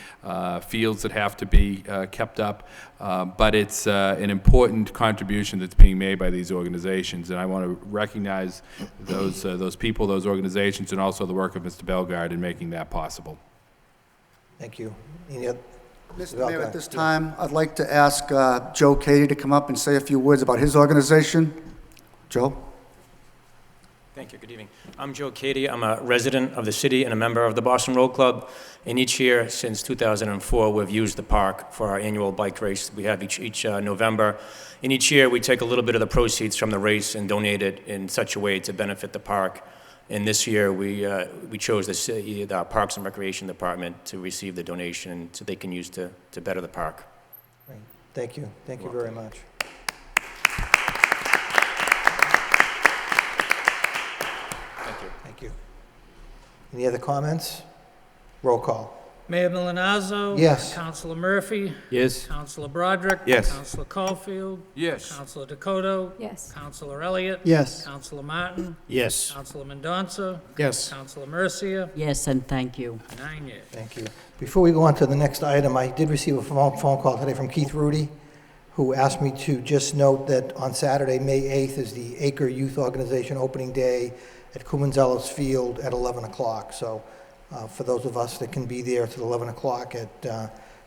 fields that have to be kept up, but it's an important contribution that's being made by these organizations, and I want to recognize those people, those organizations, and also the work of Mr. Bellegarde in making that possible. Thank you. Mr. Mayor, at this time, I'd like to ask Joe Cady to come up and say a few words about his organization. Joe? Thank you. Good evening. I'm Joe Cady. I'm a resident of the city and a member of the Boston Road Club. And each year since 2004, we've used the park for our annual bike race we have each November. And each year, we take a little bit of the proceeds from the race and donate it in such a way to benefit the park. And this year, we chose the Parks and Recreation Department to receive the donation so they can use to better the park. Great. Thank you. Thank you very much. Thank you. Thank you. Any other comments? Roll call. Mayor Milanazzo? Yes. Councilor Murphy? Yes. Councilor Broderick? Yes. Councilor Caulfield? Yes. Councilor Dakota? Yes. Councilor Elliott? Yes. Councilor Martin? Yes. Councilor Mendonça? Yes. Councilor Mercia? Yes, and thank you. 9 yeas. Thank you. Before we go on to the next item, I did receive a phone call today from Keith Rudy, who asked me to just note that on Saturday, May 8th, is the Acre Youth Organization opening day at Kumanzelos Field at 11 o'clock. So for those of us that can be there till 11 o'clock at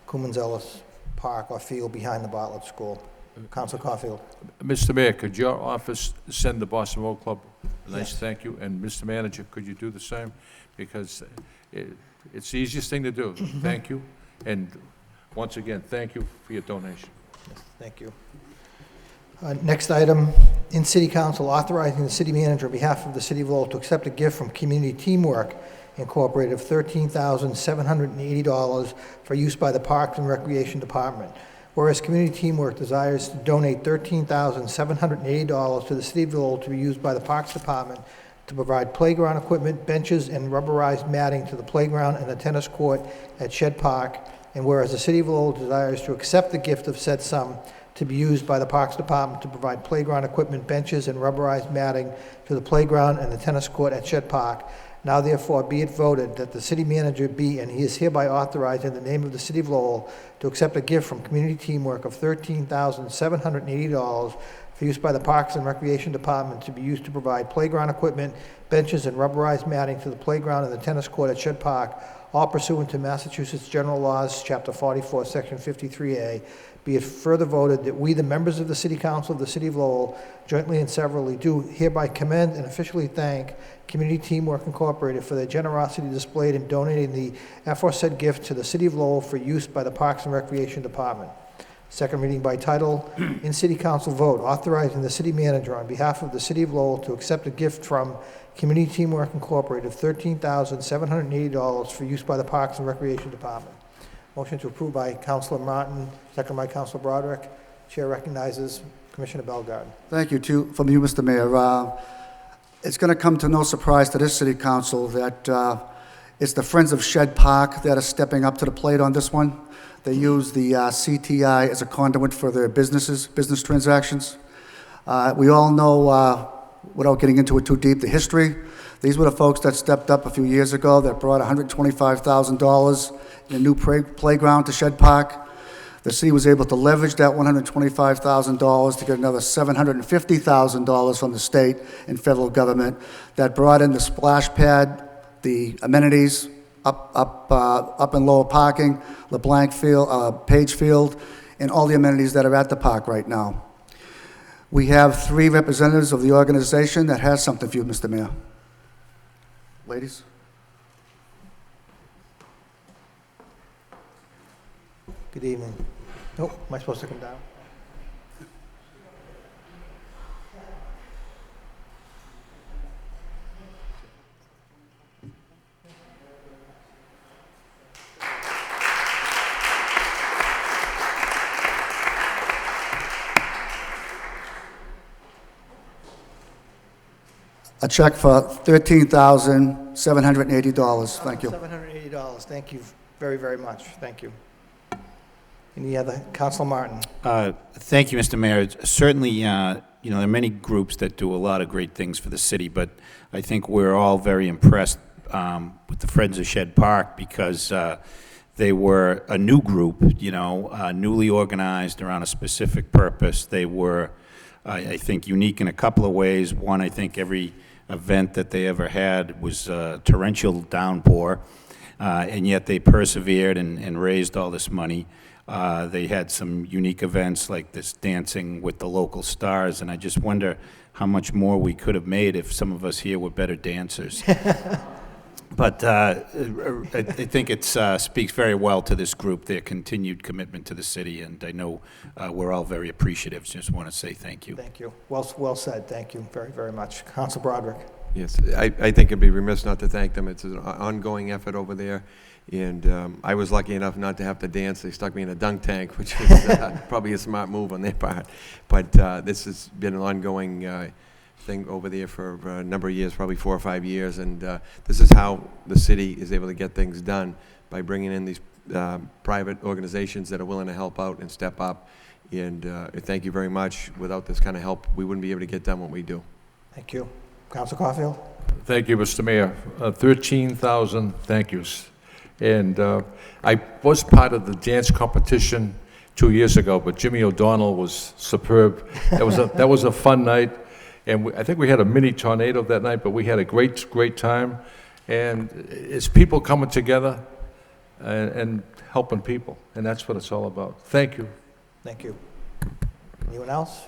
Kumanzelos Park or Field behind the Bartlett School. Councilor Caulfield. Mr. Mayor, could your office send the Boston Road Club a nice Yes. thank you? And Mr. Manager, could you do the same? Because it's the easiest thing to do. Thank you. And once again, thank you for your donation. Yes, thank you. Next item, in City Council authorizing the city manager on behalf of the City of Lowell to accept a gift from Community Teamwork Incorporated of $13,780 for use by the Parks and Recreation Department. Whereas Community Teamwork desires to donate $13,780 to the City of Lowell to be used by the Parks Department to provide playground equipment, benches, and rubberized matting to the playground and the tennis court at Shed Park. And whereas the City of Lowell desires to accept the gift of said sum to be used by the Parks Department to provide playground equipment, benches, and rubberized matting to the playground and the tennis court at Shed Park, now therefore be it voted that the city manager be, and he is hereby authorized in the name of the City of Lowell to accept a gift from Community Teamwork of $13,780 for use by the Parks and Recreation Department to be used to provide playground equipment, benches, and rubberized matting to the playground and the tennis court at Shed Park, all pursuant to Massachusetts General Laws, Chapter 44, Section 53A. Be it further voted that we, the members of the City Council of the City of Lowell, jointly and severally, do hereby commend and officially thank Community Teamwork Incorporated for their generosity displayed in donating the aforesaid gift to the City of Lowell for use by the Parks and Recreation Department. Second reading by title, in City Council vote, authorizing the city manager on behalf of the City of Lowell to accept a gift from Community Teamwork Incorporated of $13,780 for use by the Parks and Recreation Department. Motion to approve by Councilor Martin, second by Councilor Broderick. Chair recognizes Commissioner Bellegarde. Thank you, from you, Mr. Mayor. It's going to come to no surprise to this city council that it's the Friends of Shed Park that are stepping up to the plate on this one. They use the CTI as a conduit for their business transactions. We all know, without getting into it too deep, the history. These were the folks that stepped up a few years ago that brought $125,000 in a new playground to Shed Park. The city was able to leverage that $125,000 to get another $750,000 from the state and federal government that brought in the splash pad, the amenities, up and lower parking, LeBlanc Field, Page Field, and all the amenities that are at the park right now. We have 3 representatives of the organization that has something for you, Mr. Mayor. Ladies? Good evening. Oh, am I supposed to come down? A check for $13,780. Thank you. $780. Thank you very, very much. Thank you. Any other? Councilor Martin. Thank you, Mr. Mayor. Certainly, there are many groups that do a lot of great things for the city, but I think we're all very impressed with the Friends of Shed Park because they were a new group, newly organized around a specific purpose. They were, I think, unique in a couple of ways. One, I think every event that they ever had was a torrential downpour, and yet they persevered and raised all this money. They had some unique events like this dancing with the local stars, and I just wonder how much more we could have made if some of us here were better dancers. But I think it speaks very well to this group, their continued commitment to the city, and I know we're all very appreciative. Just want to say thank you. Thank you. Well said. Thank you very, very much. Councilor Broderick. Yes, I think it'd be remiss not to thank them. It's an ongoing effort over there. And I was lucky enough not to have to dance. They stuck me in a dunk tank, which is probably a smart move on their part. But this has been an ongoing thing over there for a number of years, probably 4 or 5 years. And this is how the city is able to get things done, by bringing in these private organizations that are willing to help out and step up. And thank you very much. Without this kind of help, we wouldn't be able to get done what we do. Thank you. Councilor Caulfield. Thank you, Mr. Mayor. 13,000 thank yous. And I was part of the dance competition 2 years ago, but Jimmy O'Donnell was superb. That was a fun night, and I think we had a mini tornado that night, but we had a great time. And it's people coming together and helping people, and that's what it's all about. Thank you. Thank you. Anyone else?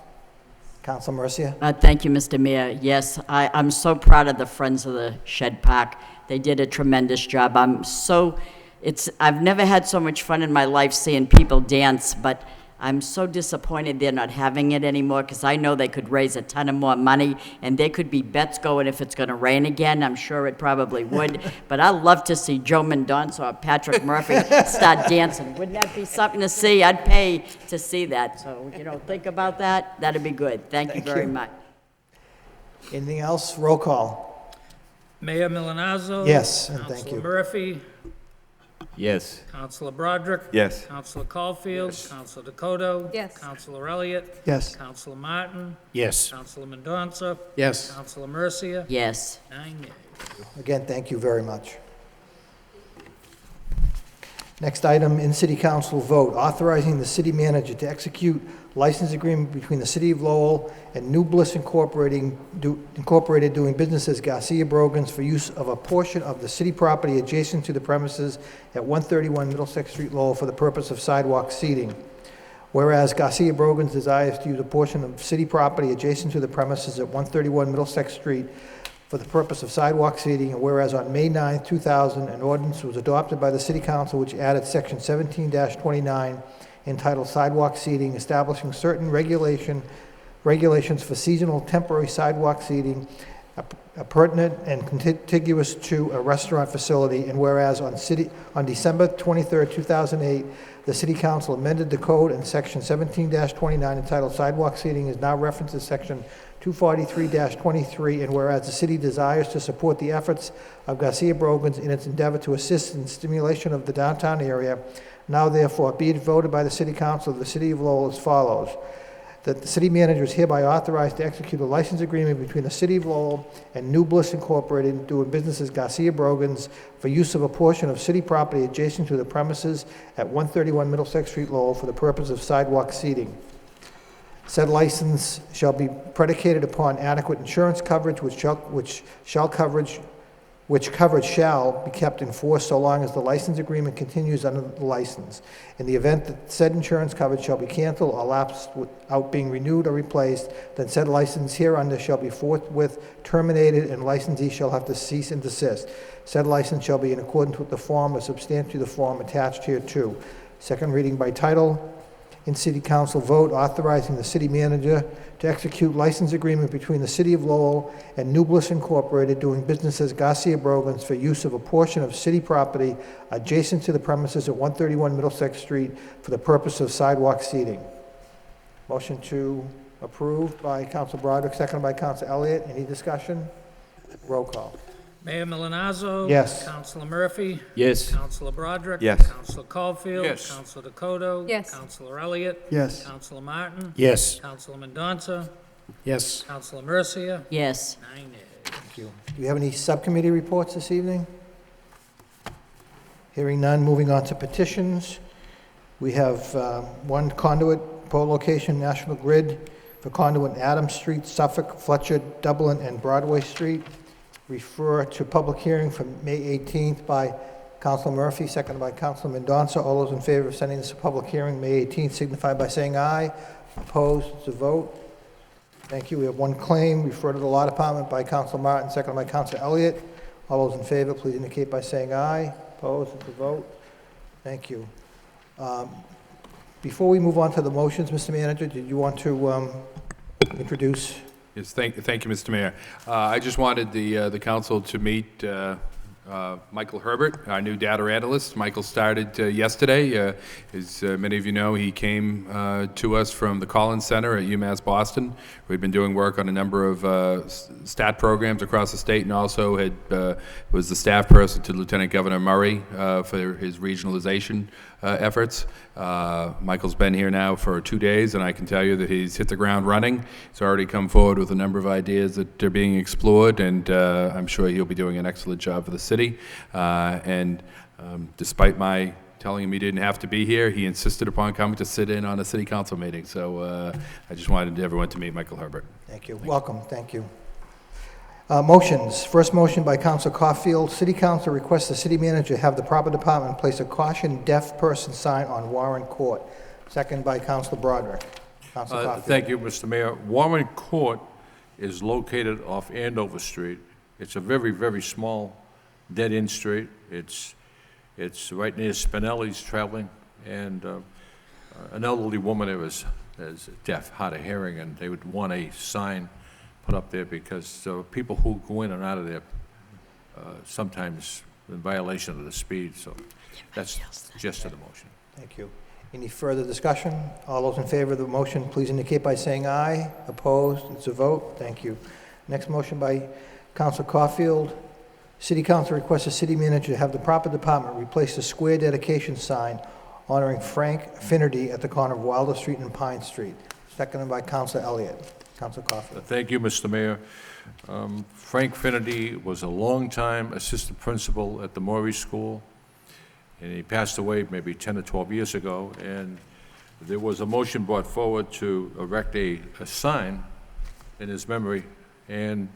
Councilor Mercia. Thank you, Mr. Mayor. Yes, I'm so proud of the Friends of the Shed Park. They did a tremendous job. I've never had so much fun in my life seeing people dance, but I'm so disappointed they're not having it anymore, because I know they could raise a ton of more money, and there could be bets going if it's going to rain again. I'm sure it probably would. But I'd love to see Joe Mendonça or Patrick Murphy start dancing. Wouldn't that be something to see? I'd pay to see that. So, think about that. That'd be good. Thank you very much. Anything else? Roll call. Mayor Milanazzo. Yes, and thank you. Councilor Murphy. Yes. Councilor Broderick. Yes. Councilor Caulfield. Yes. Councilor Dakota. Yes. Councilor Elliott. Yes. Councilor Martin. Yes. Councilor Mendonça. Yes. Councilor Mercia. Yes. 9 yeas. Again, thank you very much. Next item, in City Council vote, authorizing the city manager to execute license agreement between the City of Lowell and New Bliss Incorporated doing business as Garcia Brogans for use of a portion of the city property adjacent to the premises at 131 Middlesex Street, Lowell, for the purpose of sidewalk seating. Whereas Garcia Brogans desires to use a portion of city property adjacent to the premises at 131 Middlesex Street for the purpose of sidewalk seating, and whereas on May 9, 2000, an ordinance was adopted by the City Council which added Section 17-29 entitled Sidewalk Seating, establishing certain regulations for seasonal temporary sidewalk seating appurtenant and contiguous to a restaurant facility, and whereas on December 23, 2008, the City Council amended the code and Section 17-29 entitled Sidewalk Seating is now referenced as Section 243-23, and whereas the city desires to support the efforts of Garcia Brogans in its endeavor to assist in stimulation of the downtown area, now therefore be it voted by the City Council of the City of Lowell as follows: that the city manager is hereby authorized to execute a license agreement between the City of Lowell and New Bliss Incorporated doing business as Garcia Brogans for use of a portion of city property adjacent to the premises at 131 Middlesex Street, Lowell, for the purpose of sidewalk seating. Said license shall be predicated upon adequate insurance coverage, which coverage shall be kept in force so long as the license agreement continues under the license. In the event that said insurance coverage shall be canceled or lapsed without being renewed or replaced, then said license hereunder shall be forthwith terminated and licensee shall have to cease and desist. Said license shall be in accordance with the form or substantially the form attached hereto. Second reading by title. In City Council vote authorizing the city manager to execute license agreement between the City of Lowell and New Bliss Incorporated doing business as Garcia Brogans for use of a portion of city property adjacent to the premises at 131 Middlesex Street for the purpose of sidewalk seating. Motion to approve by Council Broderick, seconded by Council Elliott. Any discussion? Roll call. Mayor Milonazo. Yes. Councilor Murphy. Yes. Councilor Broderick. Yes. Councilor Caulfield. Yes. Councilor Dakota. Yes. Councilor Elliott. Yes. Councilor Martin. Yes. Councilor Mendonça. Yes. Councilor Mercia. Yes. 9 yeas. Thank you. Do we have any subcommittee reports this evening? Hearing none, moving on to petitions. We have one conduit pole location, National Grid, for conduit in Adams Street, Suffolk, Fletcher, Dublin, and Broadway Street. Refer to public hearing from May 18th by Councilor Murphy, seconded by Councilor Mendonça. All those in favor of sending this to public hearing May 18th signify by saying aye. Opposed, it's a vote. Thank you. We have one claim, refer to the Law Department by Councilor Martin, seconded by Councilor Elliott. All those in favor, please indicate by saying aye. Opposed, it's a vote. Thank you. Before we move on to the motions, Mr. Manager, did you want to introduce? Yes, thank you, Mr. Mayor. I just wanted the council to meet Michael Herbert, our new data analyst. Michael started yesterday. As many of you know, he came to us from the Collins Center at UMass Boston. We've been doing work on a number of STAT programs across the state, and also was the staff person to Lieutenant Governor Murray for his regionalization efforts. Michael's been here now for 2 days, and I can tell you that he's hit the ground running. He's already come forward with a number of ideas that are being explored, and I'm sure he'll be doing an excellent job for the city. Despite my telling him he didn't have to be here, he insisted upon coming to sit in on a city council meeting. So I just wanted everyone to meet Michael Herbert. Thank you. Welcome. Thank you. Motions. First motion by Councilor Caulfield. City Council requests the city manager have the proper department place a caution deaf person sign on Warren Court. Second by Councilor Broderick. Councilor Caulfield. Thank you, Mr. Mayor. Warren Court is located off Andover Street. It's a very, very small dead-end street. It's right near Spinelli's traveling, and an elderly woman there is deaf, hard of hearing, and they would want a sign put up there because people who go in and out of there sometimes in violation of the speed. So that's the gist of the motion. Thank you. Any further discussion? All those in favor of the motion, please indicate by saying aye. Opposed? It's a vote. Thank you. Next motion by Councilor Caulfield. City Council requests the city manager to have the proper department replace the square dedication sign honoring Frank Finnerty at the corner of Wilder Street and Pine Street. Seconded by Councilor Elliott. Councilor Caulfield. Thank you, Mr. Mayor. Frank Finnerty was a longtime assistant principal at the Maury School, and he passed away maybe 10 or 12 years ago, and there was a motion brought forward to erect a sign in his memory, and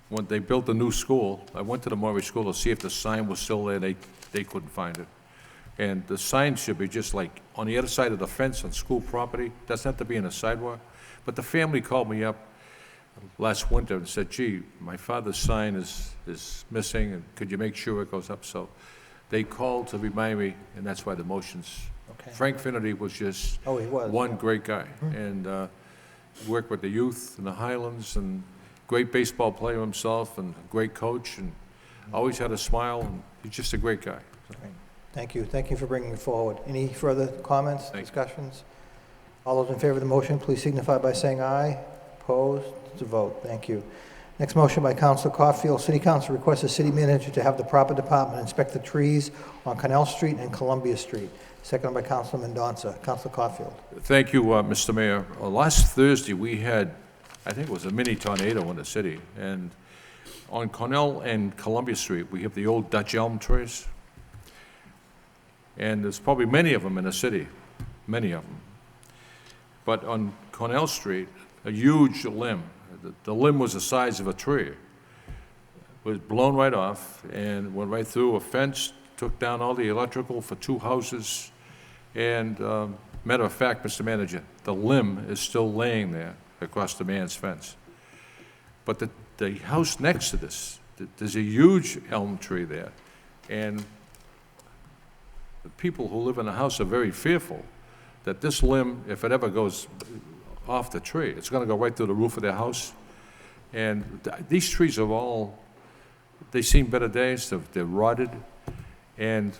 when they built the new school, I went to the Maury School to see if the sign was still there. They couldn't find it. And the sign should be just like on the other side of the fence on school property. Doesn't have to be in a sidewalk. But the family called me up last winter and said, gee, my father's sign is missing, and could you make sure it goes up? So they called to remind me, and that's why the motion's. Okay. Frank Finnerty was just Oh, he was. one great guy, and worked with the youth in the Highlands, and great baseball player himself and a great coach, and always had a smile, and he's just a great guy. Thank you. Thank you for bringing it forward. Any further comments, discussions? All those in favor of the motion, please signify by saying aye. Opposed? It's a vote. Thank you. Next motion by Councilor Caulfield. City Council requests the city manager to have the proper department inspect the trees on Canal Street and Columbia Street. Seconded by Councilor Mendonça. Councilor Caulfield. Thank you, Mr. Mayor. Last Thursday, we had, I think it was a mini tornado in the city, and on Cornell and Columbia Street, we have the old Dutch elm trees, and there's probably many of them in the city, many of them. But on Cornell Street, a huge limb, the limb was the size of a tree, was blown right off and went right through a fence, took down all the electrical for 2 houses, and matter of fact, Mr. Manager, the limb is still laying there across the man's fence. But the house next to this, there's a huge elm tree there, and the people who live in the house are very fearful that this limb, if it ever goes off the tree, it's going to go right through the roof of their house. And these trees are all, they seen better days, they're rotted, and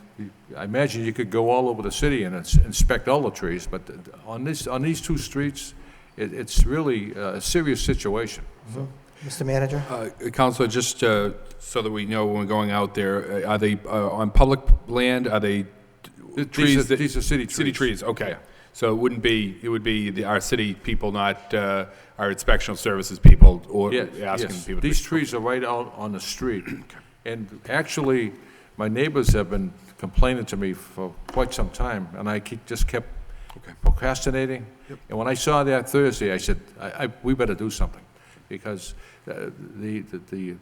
I imagine you could go all over the city and inspect all the trees, but on these 2 streets, it's really a serious situation. So. Mr. Manager? Councilor, just so that we know when we're going out there, are they on public land? Are they trees? These are city trees. City trees, okay. Yeah. So it would be our city people, not our inspectional services people, or asking people to... These trees are right out on the street. And actually, my neighbors have been complaining to me for quite some time, and I just kept procrastinating. Yep. And when I saw that Thursday, I said, we better do something, because the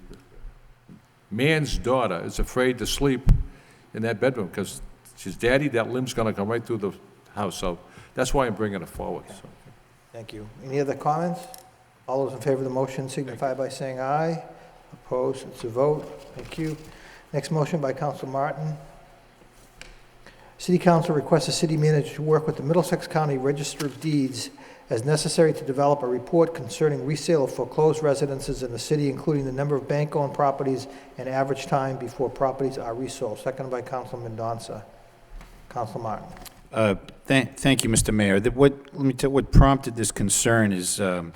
man's daughter is afraid to sleep in that bedroom because she says, Daddy, that limb's going to come right through the house. So that's why I'm bringing it forward. So. Thank you. Any other comments? All those in favor of the motion signify by saying aye. Opposed? It's a vote. Thank you. Next motion by Councilor Martin. City Council requests the city manager to work with the Middlesex County Register of Deeds as necessary to develop a report concerning resale of foreclosed residences in the city, including the number of bank-owned properties and average time before properties are resold. Seconded by Councilor Mendonça. Councilor Martin. Thank you, Mr. Mayor. Let me tell you what prompted this concern is, and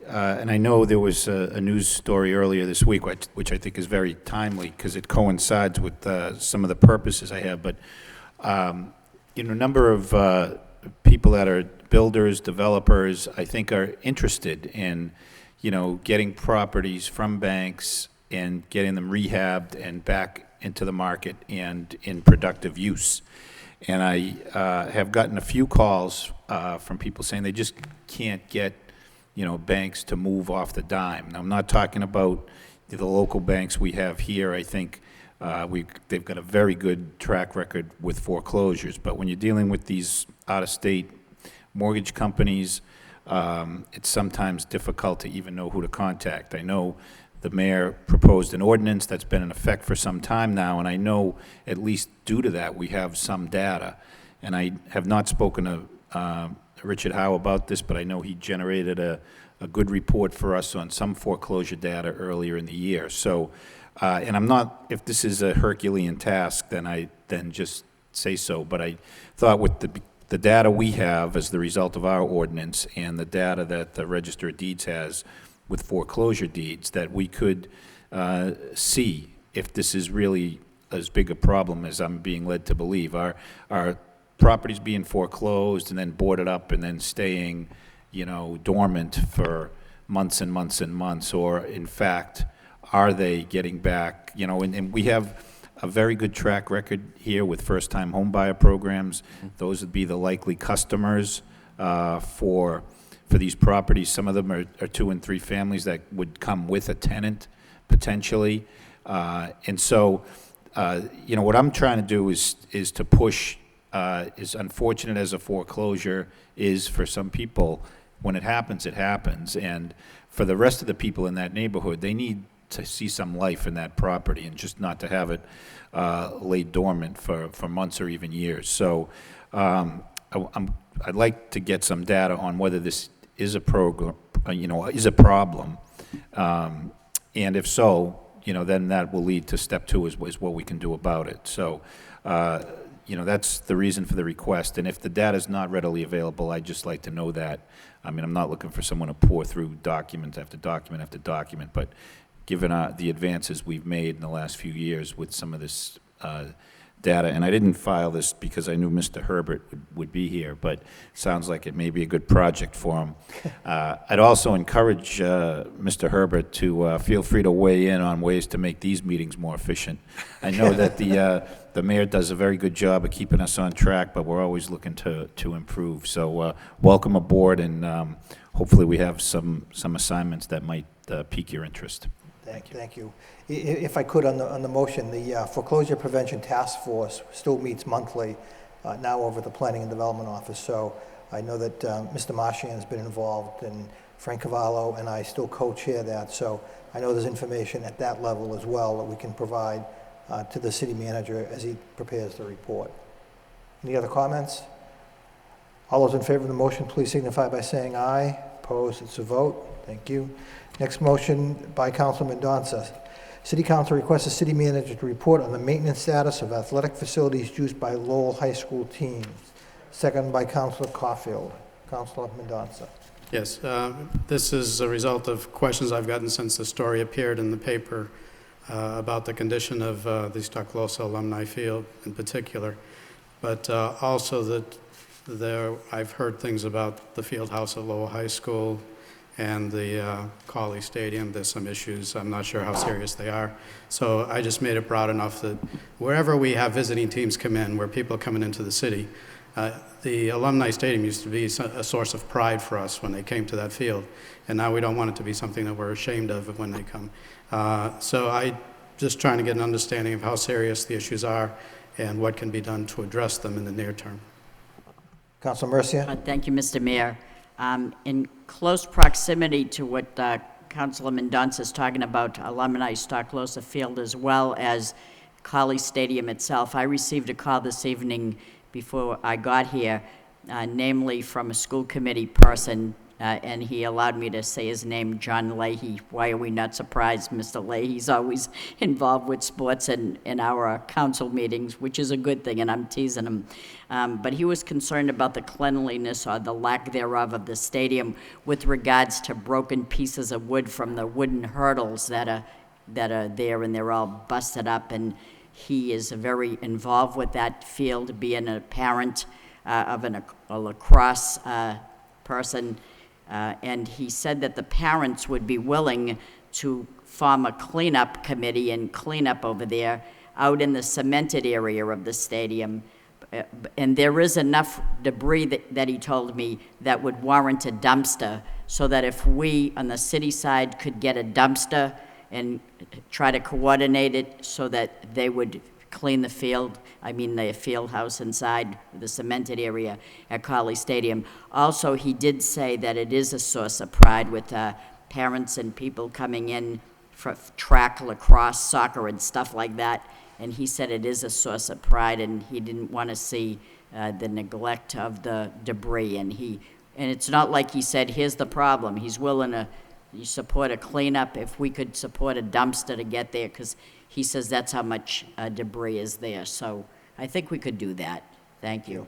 I know there was a news story earlier this week, which I think is very timely because it coincides with some of the purposes I have. But a number of people that are builders, developers, I think are interested in, getting properties from banks and getting them rehabbed and back into the market and in productive use. And I have gotten a few calls from people saying they just can't get, banks to move off the dime. Now, I'm not talking about the local banks we have here. I think they've got a very good track record with foreclosures. But when you're dealing with these out-of-state mortgage companies, it's sometimes difficult to even know who to contact. I know the mayor proposed an ordinance that's been in effect for some time now, and I know at least due to that we have some data. And I have not spoken to Richard Howe about this, but I know he generated a good report for us on some foreclosure data earlier in the year. So, and I'm not, if this is a Herculean task, then just say so. But I thought with the data we have as the result of our ordinance and the data that the Register of Deeds has with foreclosure deeds, that we could see if this is really as big a problem as I'm being led to believe. Our properties being foreclosed and then boarded up and then staying, dormant for months and months and months, or in fact, are they getting back, and we have a very good track record here with first-time homebuyer programs. Those would be the likely customers for these properties. Some of them are 2 and 3 families that would come with a tenant, potentially. And so, what I'm trying to do is to push, as unfortunate as a foreclosure is for some people, when it happens, it happens. And for the rest of the people in that neighborhood, they need to see some life in that property and just not to have it laid dormant for months or even years. So I'd like to get some data on whether this is a program, is a problem, And if so, then that will lead to step two is what we can do about it. So, that's the reason for the request. And if the data is not readily available, I'd just like to know that. I mean, I'm not looking for someone to pour through document after document after document, but given the advances we've made in the last few years with some of this data, and I didn't file this because I knew Mr. Herbert would be here, but it sounds like it may be a good project for him. I'd also encourage Mr. Herbert to feel free to weigh in on ways to make these meetings more efficient. I know that the mayor does a very good job of keeping us on track, but we're always looking to improve. So welcome aboard, and hopefully we have some assignments that might pique your interest. Thank you. If I could, on the motion, the Foreclosure Prevention Task Force still meets monthly now over the Planning and Development Office. So I know that Mr. Marchand has been involved, and Frank Cavallo and I still co-chair that. So I know there's information at that level as well that we can provide to the city manager as he prepares the report. Any other comments? All those in favor of the motion, please signify by saying aye. Opposed, it's a vote. Thank you. Next motion by Councilman Mendonça. City Council requests the city manager to report on the maintenance status of athletic facilities used by Lowell High School teams. Second by Councilor Caulfield. Councilor Mendonça. Yes, this is a result of questions I've gotten since the story appeared in the paper about the condition of the Stocklosser Alumni Field in particular, but also that I've heard things about the field house at Lowell High School and the Colley Stadium. There's some issues. I'm not sure how serious they are. So I just made it broad enough that wherever we have visiting teams come in, where people are coming into the city, the Alumni Stadium used to be a source of pride for us when they came to that field. And now we don't want it to be something that we're ashamed of when they come. So I just trying to get an understanding of how serious the issues are and what can be done to address them in the near term. Councilor Mercia. Thank you, Mr. Mayor. In close proximity to what Councilor Mendonça is talking about, Alumni Stocklosser Field as well as Colley Stadium itself, I received a call this evening before I got here, namely from a school committee person, and he allowed me to say his name, John Leahy. Why are we not surprised? Mr. Leahy's always involved with sports in our council meetings, which is a good thing, and I'm teasing him. But he was concerned about the cleanliness or the lack thereof of the stadium with regards to broken pieces of wood from the wooden hurdles that are there, and they're all busted up. And he is very involved with that field, being a parent of a lacrosse person. And he said that the parents would be willing to form a cleanup committee and clean up over there out in the cemented area of the stadium. And there is enough debris that he told me that would warrant a dumpster, so that if we on the city side could get a dumpster and try to coordinate it so that they would clean the field, the field house inside the cemented area at Colley Stadium. Also, he did say that it is a source of pride with parents and people coming in for track, lacrosse, soccer, and stuff like that. And he said it is a source of pride, and he didn't want to see the neglect of the debris. And it's not like he said, here's the problem. He's willing to support a cleanup if we could support a dumpster to get there, because he says that's how much debris is there. So I think we could do that. Thank you.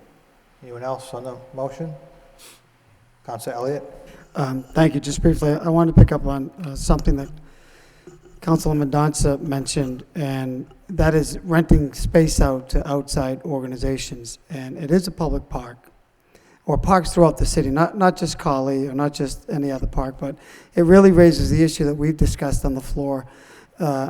Anyone else on the motion? Councilor Elliott. Thank you. Just briefly, I wanted to pick up on something that Councilor Mendonça mentioned, and that is renting space out to outside organizations. And it is a public park, or parks throughout the city, not just Colley or not just any other park, but it really raises the issue that we've discussed on the floor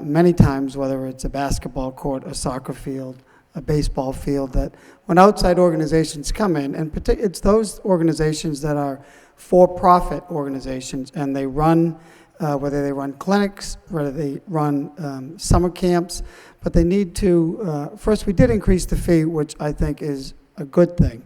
many times, whether it's a basketball court, a soccer field, a baseball field, that when outside organizations come in, and it's those organizations that are for-profit organizations, and they run, whether they run clinics, whether they run summer camps, but they need to, first we did increase the fee, which I think is a good thing.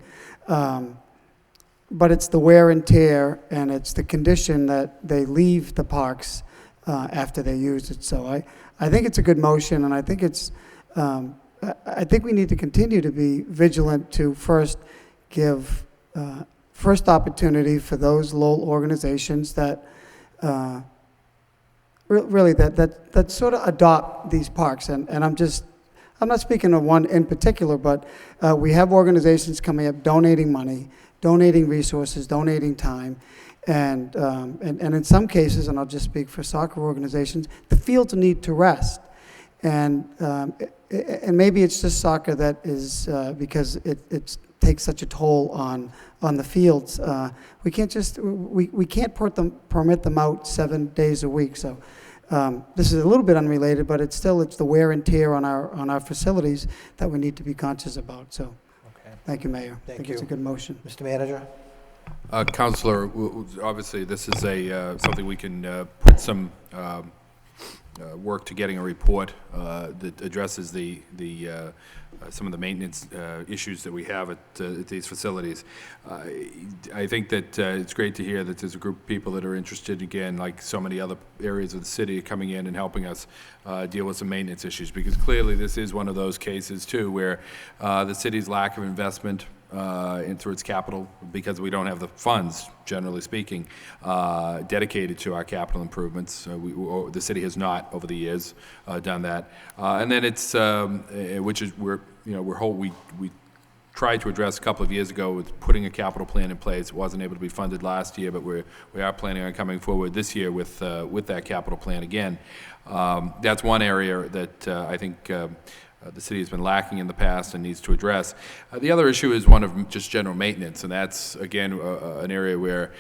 But it's the wear and tear, and it's the condition that they leave the parks after they use it. So I think it's a good motion, and I think it's I think we need to continue to be vigilant to first give first opportunity for those Lowell organizations that really that sort of adopt these parks. And I'm not speaking of one in particular, but we have organizations coming up donating money, donating resources, donating time. And in some cases, and I'll just speak for soccer organizations, the fields need to rest. And maybe it's just soccer that is, because it takes such a toll on the fields. We can't permit them out 7 days a week. So this is a little bit unrelated, but it's the wear and tear on our facilities that we need to be conscious about. So, thank you, Mayor. Thank I think you. it's a good motion. Mr. Manager? Counselor, obviously, this is something we can put some work to getting a report that addresses some of the maintenance issues that we have at these facilities. I think that it's great to hear that there's a group of people that are interested, again, like so many other areas of the city, coming in and helping us deal with some maintenance issues, because clearly this is one of those cases, too, where the city's lack of investment through its capital, because we don't have the funds, generally speaking, dedicated to our capital improvements. The city has not, over the years, done that. And then it's, which is, we tried to address a couple of years ago with putting a capital plan in place. It wasn't able to be funded last year, but we are planning on coming forward this year with that capital plan again. That's one area that I think the city has been lacking in the past and needs to address. The other issue is one of just general maintenance, and that's, again, an area where,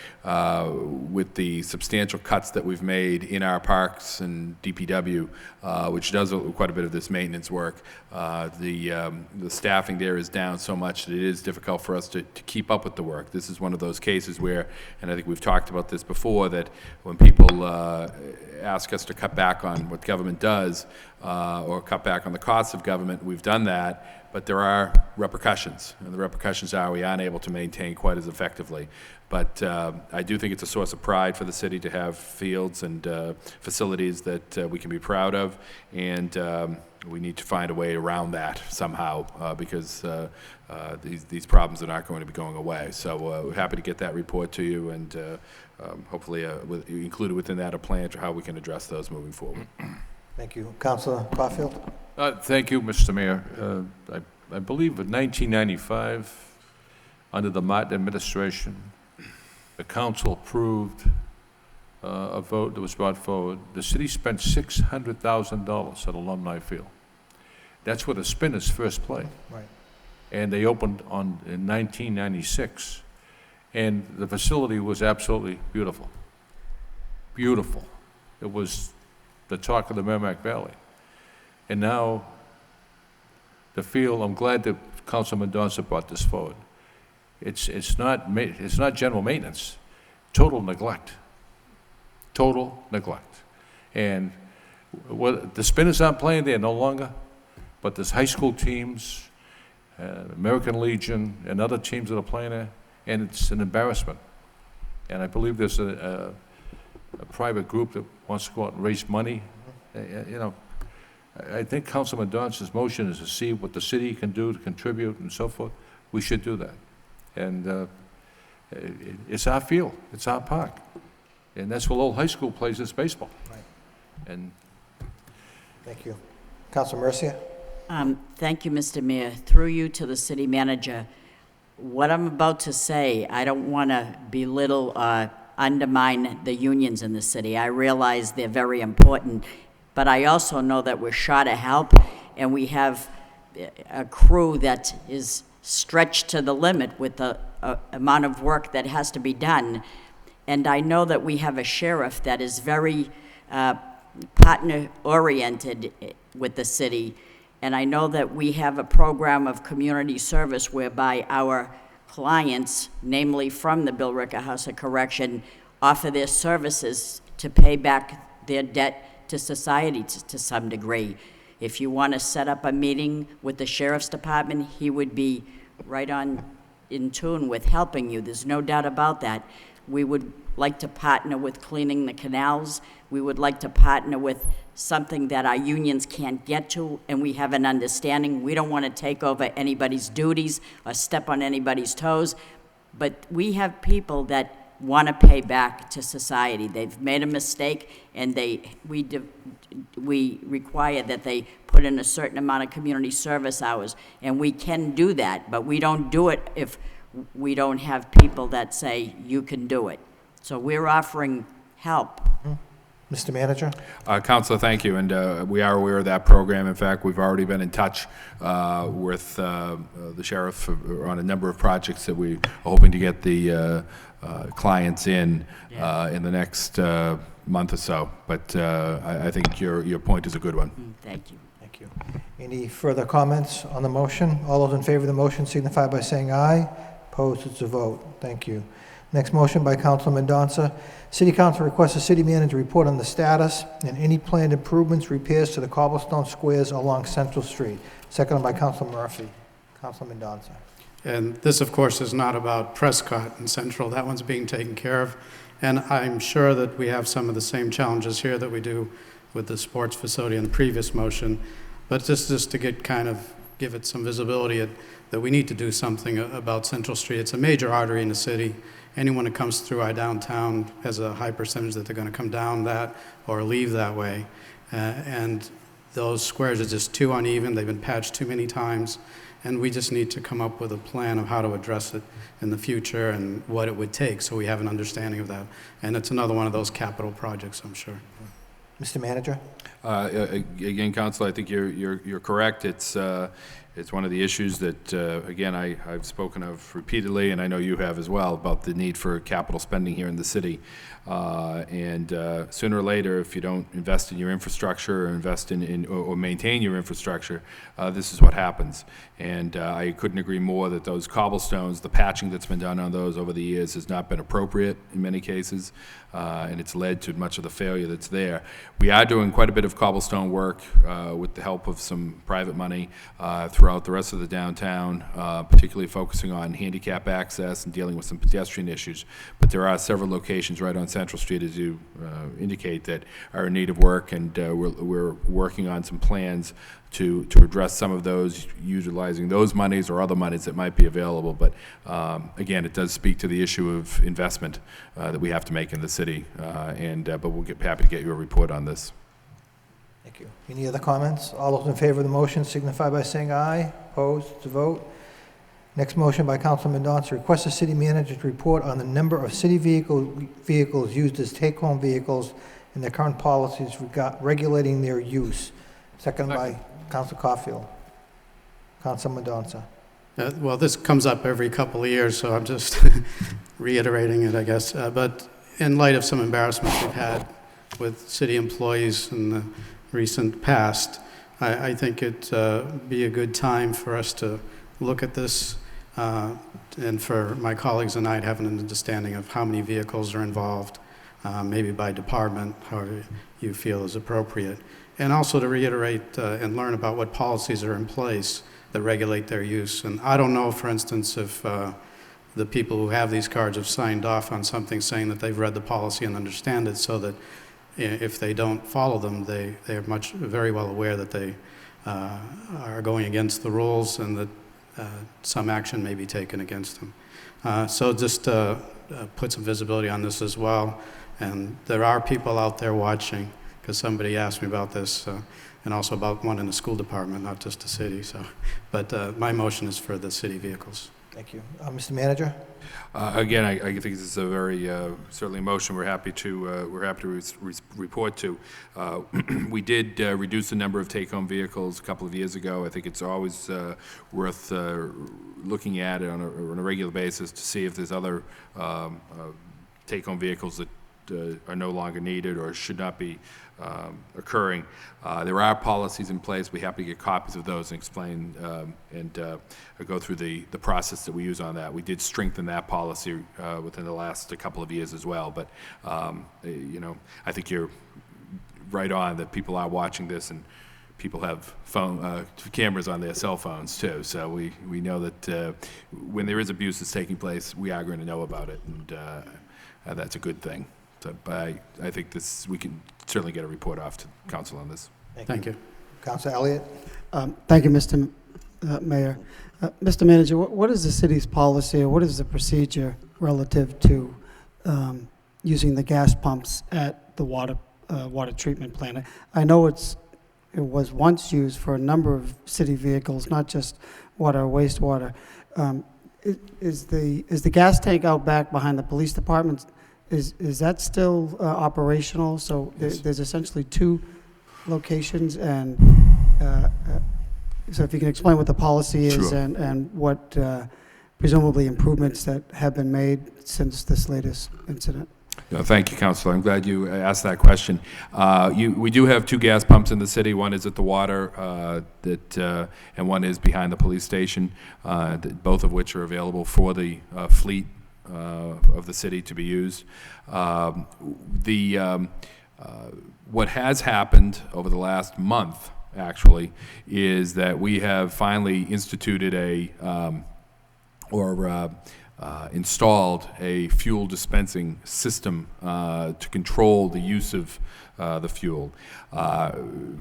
with the substantial cuts that we've made in our parks and DPW, which does quite a bit of this maintenance work, the staffing there is down so much that it is difficult for us to keep up with the work. This is one of those cases where, and I think we've talked about this before, that when people ask us to cut back on what government does, or cut back on the costs of government, we've done that, but there are repercussions, and the repercussions are we aren't able to maintain quite as effectively. But I do think it's a source of pride for the city to have fields and facilities that we can be proud of, and we need to find a way around that somehow, because these problems are not going to be going away. So we're happy to get that report to you, and hopefully included within that a plan for how we can address those moving forward. Thank you. Councilor Barfield? Thank you, Mr. Mayor. I believe in 1995, under the Martin administration, the council approved a vote that was brought forward. The city spent $600,000 at Alumni Field. That's where the Spinners first played. Right. And they opened in 1996. And the facility was absolutely beautiful. Beautiful. It was the talk of the Merrimack Valley. And now, the field, I'm glad that Councilman Mendonça brought this forward. It's not general maintenance, total neglect. Total neglect. And the Spinners aren't playing there no longer, but there's high school teams, American Legion, and other teams that are playing there, and it's an embarrassment. And I believe there's a private group that wants to go out and raise money. I think Councilman Mendonça's motion is to see what the city can do to contribute and so forth. We should do that. And it's our field, it's our park. And that's where Lowell High School plays its baseball. Right. And thank you. Councilor Mercia? Thank you, Mr. Mayor. Through you to the city manager, what I'm about to say, I don't want to belittle or undermine the unions in the city. I realize they're very important, but I also know that we're short of help, and we have a crew that is stretched to the limit with the amount of work that has to be done. And I know that we have a sheriff that is very partner-oriented with the city. And I know that we have a program of community service whereby our clients, namely from the Bill Ricker House of Correction, offer their services to pay back their debt to society to some degree. If you want to set up a meeting with the Sheriff's Department, he would be right on in tune with helping you. There's no doubt about that. We would like to partner with cleaning the canals. We would like to partner with something that our unions can't get to, and we have an understanding. We don't want to take over anybody's duties or step on anybody's toes, but we have people that want to pay back to society. They've made a mistake, and we require that they put in a certain amount of community service hours, and we can do that, but we don't do it if we don't have people that say, you can do it. So we're offering help. Mr. Manager? Councilor, thank you, and we are aware of that program. In fact, we've already been in touch with the sheriff on a number of projects that we are hoping to get the clients in the next month or so. But I think your point is a good one. Thank you. Thank you. Any further comments on the motion? All those in favor of the motion signify by saying aye. Opposed, it's a vote. Thank you. Next motion by Councilor Mendonça. City Council requests the city manager report on the status and any planned improvements, repairs to the cobblestone squares along Central Street. Seconded by Councilor Murphy. Councilor Mendonça. And this, of course, is not about Prescott and Central. That one's being taken care of. And I'm sure that we have some of the same challenges here that we do with the sports facility in the previous motion. But just to give it some visibility that we need to do something about Central Street. It's a major artery in the city. Anyone that comes through our downtown has a high percentage that they're going to come down that or leave that way. And those squares are just too uneven. They've been patched too many times. And we just need to come up with a plan of how to address it in the future and what it would take so we have an understanding of that. And it's another one of those capital projects, I'm sure. Mr. Manager? Again, Council, I think you're correct. It's one of the issues that, again, I've spoken of repeatedly, and I know you have as well, about the need for capital spending here in the city. And sooner or later, if you don't invest in your infrastructure or invest or maintain your infrastructure, this is what happens. And I couldn't agree more that those cobblestones, the patching that's been done on those over the years has not been appropriate in many cases, and it's led to much of the failure that's there. We are doing quite a bit of cobblestone work with the help of some private money throughout the rest of the downtown, particularly focusing on handicap access and dealing with some pedestrian issues. But there are several locations right on Central Street, as you indicate, that are in need of work, and we're working on some plans to address some of those, utilizing those monies or other monies that might be available. But again, it does speak to the issue of investment that we have to make in the city, but we'll get happy to get you a report on this. Thank you. Any other comments? All those in favor of the motion signify by saying aye. Opposed, to vote. Next motion by Councilor Mendonça. Request the city manager to report on the number of city vehicles used as take-home vehicles and their current policies regulating their use. Seconded by Councilor Caulfield. Councilor Mendonça. Well, this comes up every couple of years, so I'm just reiterating it, I guess. But in light of some embarrassments we've had with city employees in the recent past, I think it'd be a good time for us to look at this and for my colleagues and I to have an understanding of how many vehicles are involved, maybe by department, however you feel is appropriate. And also to reiterate and learn about what policies are in place that regulate their use. And I don't know, for instance, if the people who have these cards have signed off on something saying that they've read the policy and understand it, so that if they don't follow them, they are very well aware that they are going against the rules and that some action may be taken against them. So just put some visibility on this as well. And there are people out there watching, because somebody asked me about this, and also about one in the school department, not just the city. So, but my motion is for the city vehicles. Thank you. Mr. Manager? Again, I think this is a very certainly a motion we're happy to report to. We did reduce the number of take-home vehicles a couple of years ago. I think it's always worth looking at it on a regular basis to see if there's other take-home vehicles that are no longer needed or should not be occurring. There are policies in place. We're happy to get copies of those and explain and go through the process that we use on that. We did strengthen that policy within the last couple of years as well. But you know, I think you're right on that people are watching this, and people have cameras on their cell phones too. So we know that when there is abuse that's taking place, we are going to know about it, and that's a good thing. So, but I think we can certainly get a report off to council on this. Thank you. Councilor Elliott? Thank you, Mr. Mayor. Mr. Manager, what is the city's policy, or what is the procedure relative to using the gas pumps at the water treatment plant. I know it was once used for a number of city vehicles, not just water or wastewater. Is the gas tank out back behind the police department, is that still operational? So there's essentially two locations, and so if you can explain what the policy is. Sure. And what presumably improvements that have been made since this latest incident. No, thank you, Councilor. I'm glad you asked that question. We do have two gas pumps in the city. One is at the water, and one is behind the police station, both of which are available for the fleet of the city to be used. What has happened over the last month, actually, is that we have finally instituted installed a fuel dispensing system to control the use of the fuel.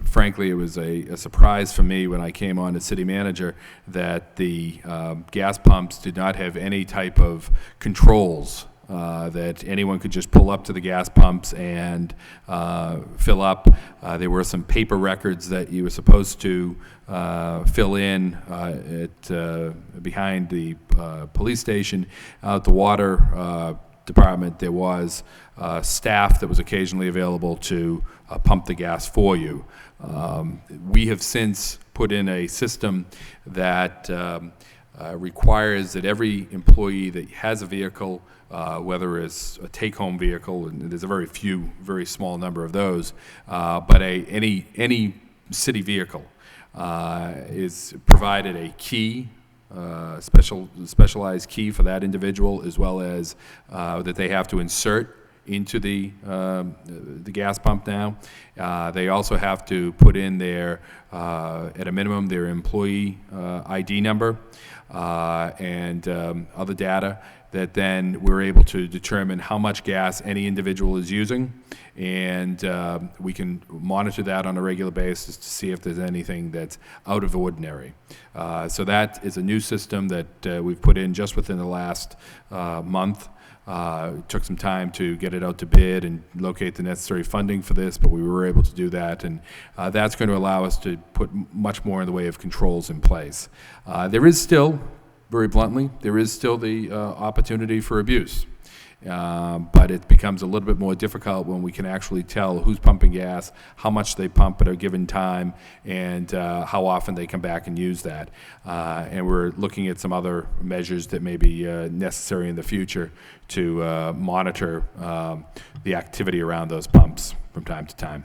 Frankly, it was a surprise for me when I came on as city manager that the gas pumps did not have any type of controls, that anyone could just pull up to the gas pumps and fill up. There were some paper records that you were supposed to fill in behind the police station. At the water department, there was staff that was occasionally available to pump the gas for you. We have since put in a system that requires that every employee that has a vehicle, whether it's a take-home vehicle, and there's a very small number of those, but any city vehicle is provided a key, specialized key for that individual, as well as that they have to insert into the gas pump now. They also have to put in at a minimum, their employee ID number and other data that then we're able to determine how much gas any individual is using, and we can monitor that on a regular basis to see if there's anything that's out of the ordinary. So that is a new system that we've put in just within the last month. It took some time to get it out to bid and locate the necessary funding for this, but we were able to do that, and that's going to allow us to put much more in the way of controls in place. There is still, very bluntly, the opportunity for abuse. But it becomes a little bit more difficult when we can actually tell who's pumping gas, how much they pump at a given time, and how often they come back and use that. And we're looking at some other measures that may be necessary in the future to monitor the activity around those pumps from time to time,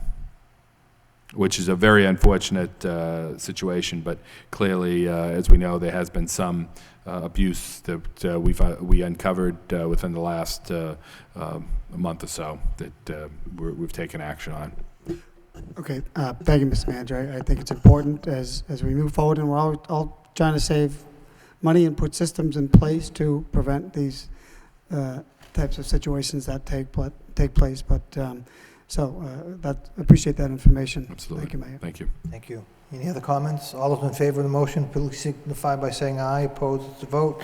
which is a very unfortunate situation, but clearly, as we know, there has been some abuse that we uncovered within the last month or so that we've taken action on. Okay, thank you, Mr. Manager. I think it's important as we move forward, and we're all trying to save money and put systems in place to prevent these types of situations that take place. But appreciate that information. Absolutely. Thank you, Mayor. Thank you. Thank you. Any other comments? All those in favor of the motion, please signify by saying aye. Opposed, to vote.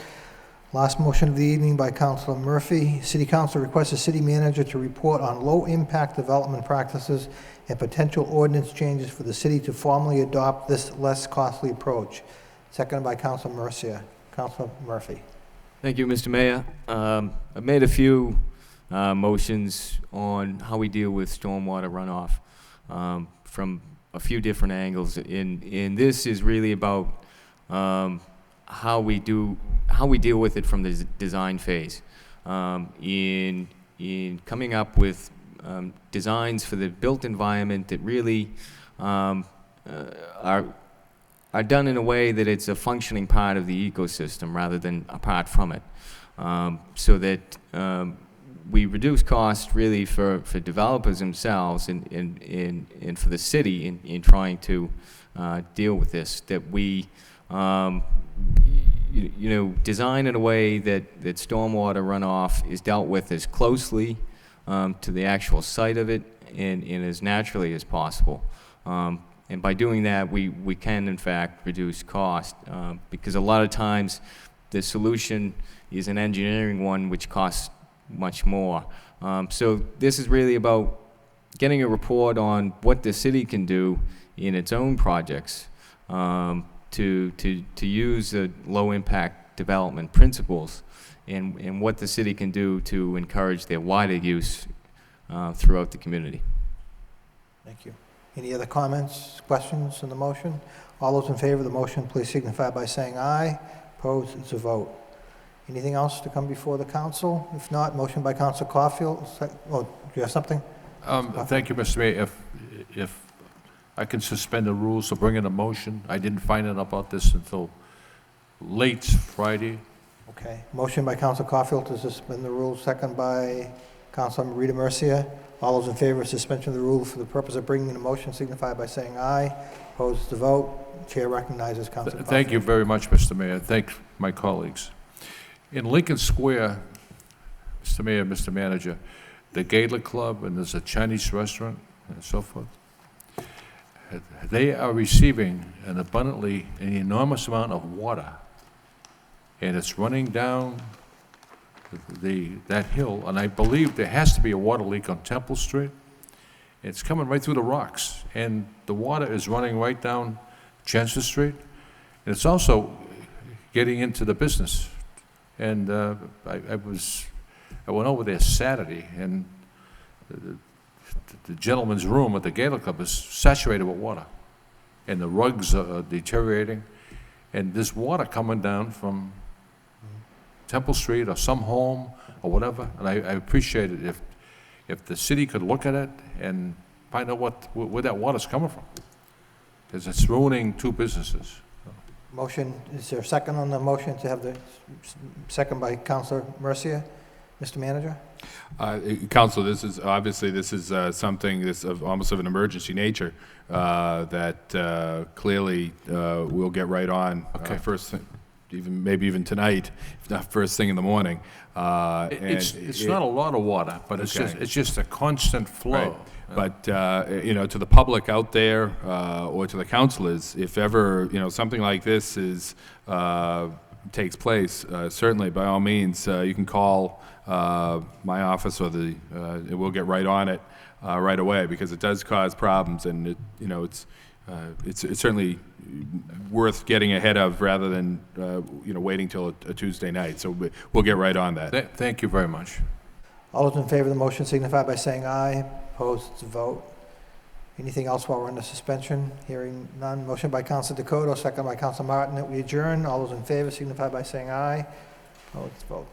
Last motion of the evening by Councilor Murphy. City Council requests the city manager to report on low-impact development practices and potential ordinance changes for the city to formally adopt this less costly approach. Seconded by Councilor Mercia. Councilor Murphy. Thank you, Mr. Mayor. I've made a few motions on how we deal with stormwater runoff from a few different angles. And this is really about how we deal with it from the design phase. In coming up with designs for the built environment that really are done in a way that it's a functioning part of the ecosystem rather than apart from it, so that we reduce costs really for developers themselves and for the city in trying to deal with this, that we design in a way that stormwater runoff is dealt with as closely to the actual site of it and as naturally as possible. And by doing that, we can, in fact, reduce cost, because a lot of times the solution is an engineering one which costs much more. So this is really about getting a report on what the city can do in its own projects to use the low-impact development principles and what the city can do to encourage their wider use throughout the community. Thank you. Any other comments, questions on the motion? All those in favor of the motion, please signify by saying aye. Opposed, it's a vote. Anything else to come before the council? If not, motion by Council Caulfield. Oh, do you have something? Thank you, Mr. Mayor. If I can suspend the rules to bring in a motion, I didn't find out about this until late Friday. Okay. Motion by Council Caulfield to suspend the rules, second by Councilor Rita Mercia. All those in favor of suspension of the rule for the purpose of bringing in a motion signify by saying aye. Opposed, to vote. Chair recognizes Council Caulfield. Thank you very much, Mr. Mayor. Thank my colleagues. In Lincoln Square, Mr. Mayor, Mr. Manager, the Gaelic Club, and there's a Chinese restaurant and so forth, they are receiving an enormous amount of water, and it's running down that hill, and I believe there has to be a water leak on Temple Street. It's coming right through the rocks, and the water is running right down Chancellor Street, and it's also getting into the business. And I went over there Saturday, and the gentleman's room at the Gaelic Club is saturated with water, and the rugs are deteriorating, and there's water coming down from Temple Street or some home or whatever, and I appreciate it if the city could look at it and find out where that water's coming from, because it's ruining two businesses. Motion, is there a second on the motion to have the second by Councilor Mercia? Mr. Manager? Council, this is something that's almost of an emergency nature that clearly we'll get right on first thing, maybe even tonight, if not first thing in the morning. It's not a lot of water, but it's just a constant flow. Right. But to the public out there or to the councilors, if ever something like this takes place, certainly by all means you can call my office or we'll get right on it right away, because it does cause problems, and it's certainly worth getting ahead of rather than waiting till a Tuesday night. So we'll get right on that. Thank you very much. All those in favor of the motion signify by saying aye. Opposed, to vote. Anything else while we're under suspension? Hearing none. Motion by Council Dakota, second by Council Martin that we adjourn. All those in favor signify by saying aye. Opposed, to vote.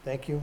Thank you.